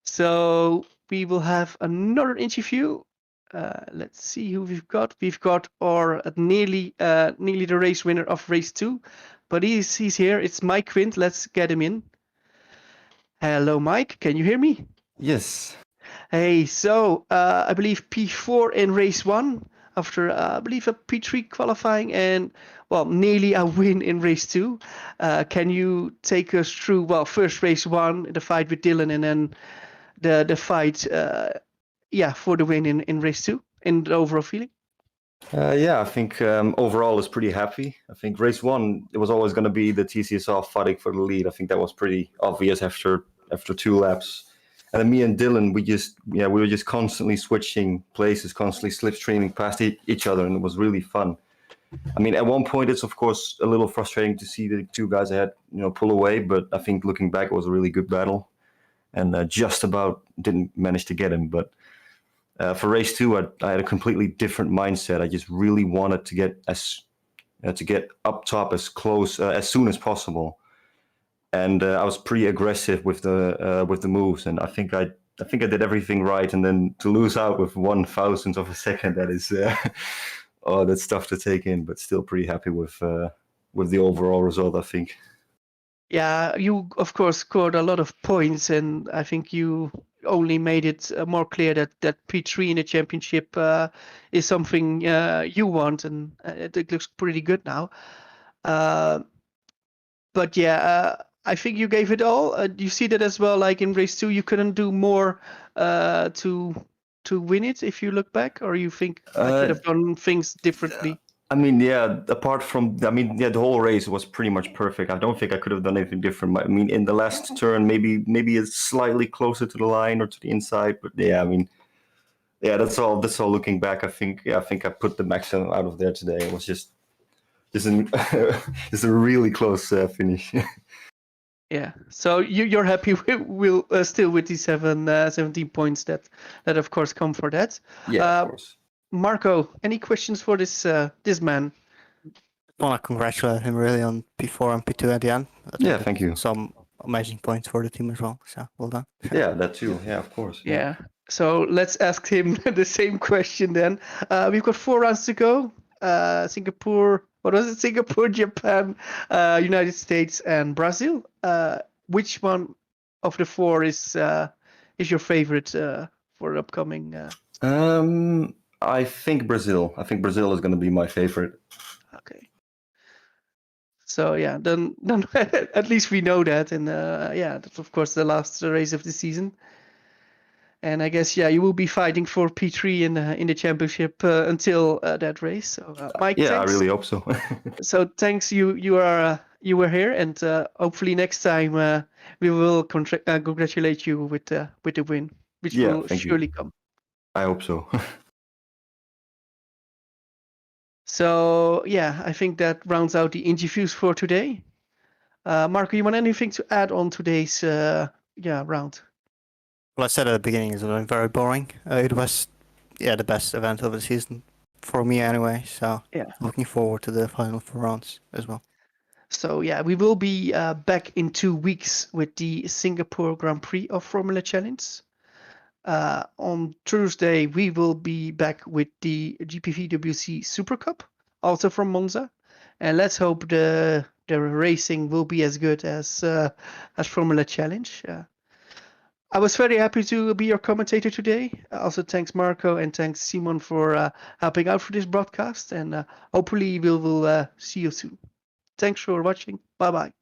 So we will have another interview. Let's see who we've got. We've got our nearly the race winner of race 2, but he's here. It's Mike Quint. Let's get him in. Hello, Mike. Can you hear me? Yes. Hey, so I believe P4 in race 1 after I believe a P3 qualifying and nearly a win in race 2. Can you take us through first race 1, the fight with Dylan, and then the fight for the win in race 2 and the overall feeling? I think overall I was pretty happy. I think race 1, it was always going to be the TCSR fighting for the lead. I think that was pretty obvious after 2 laps. And then me and Dylan, we were just constantly switching places, constantly slipstreaming past each other, and it was really fun. I mean, at one point it's of course a little frustrating to see the 2 guys ahead, pull away. But I think looking back, it was a really good battle, and just about didn't manage to get him. But for race 2, I had a completely different mindset. I just really wanted to get up top as close as soon as possible, and I was pretty aggressive with the moves. And I think I did everything right. And then to lose out with 1,000th of a second, that is that's tough to take in. But still pretty happy with the overall result, I think. Yeah, you of course scored a lot of points, and I think you only made it more clear that P3 in the championship is something you want, and it looks pretty good now. But yeah, I think you gave it all. Do you see that as well? Like in race 2, you couldn't do more to win it if you look back, or you think I could have done things differently? I mean, apart from, the whole race was pretty much perfect. I don't think I could have done anything different. I mean, in the last turn, maybe it's slightly closer to the line or to the inside. But that's all looking back. I think I put the maximum out of there today. It was just a really close finish. Yeah. So you're happy still with these 17 points that of course come for that. Yeah, of course. Marko, any questions for this man? I want to congratulate him really on P4 and P2 at the end. Thank you. Some amazing points for the team as well. So well done. Yeah, that too. Yeah, of course. Yeah. So let's ask him the same question then. We've got 4 rounds to go. Singapore, Japan, United States, and Brazil. Which one of the 4 is your favorite for the upcoming? I think Brazil. I think Brazil is going to be my favorite. Okay. So yeah, then at least we know that, and that's of course the last race of the season. And I guess you will be fighting for P3 in the championship until that race. So Mike, thanks. I really hope so. So thanks, you were here, and hopefully next time we will congratulate you with the win, which will surely come. I hope so. So yeah, I think that rounds out the interviews for today. Marko, you want anything to add on today's round? Well, I said at the beginning, it was very boring. It was, the best event of the season for me anyway. So Yeah. looking forward to the final 4 rounds as well. So yeah, we will be back in 2 weeks with the Singapore Grand Prix of Formula Challenge. On Thursday, we will be back with the GPVWC Super Cup, also from Monza, and let's hope the racing will be as good as Formula Challenge. I was very happy to be your commentator today. Also, thanks Marko and thanks Szymon for helping out for this broadcast, and hopefully we will see you soon. Thanks for watching. Bye bye.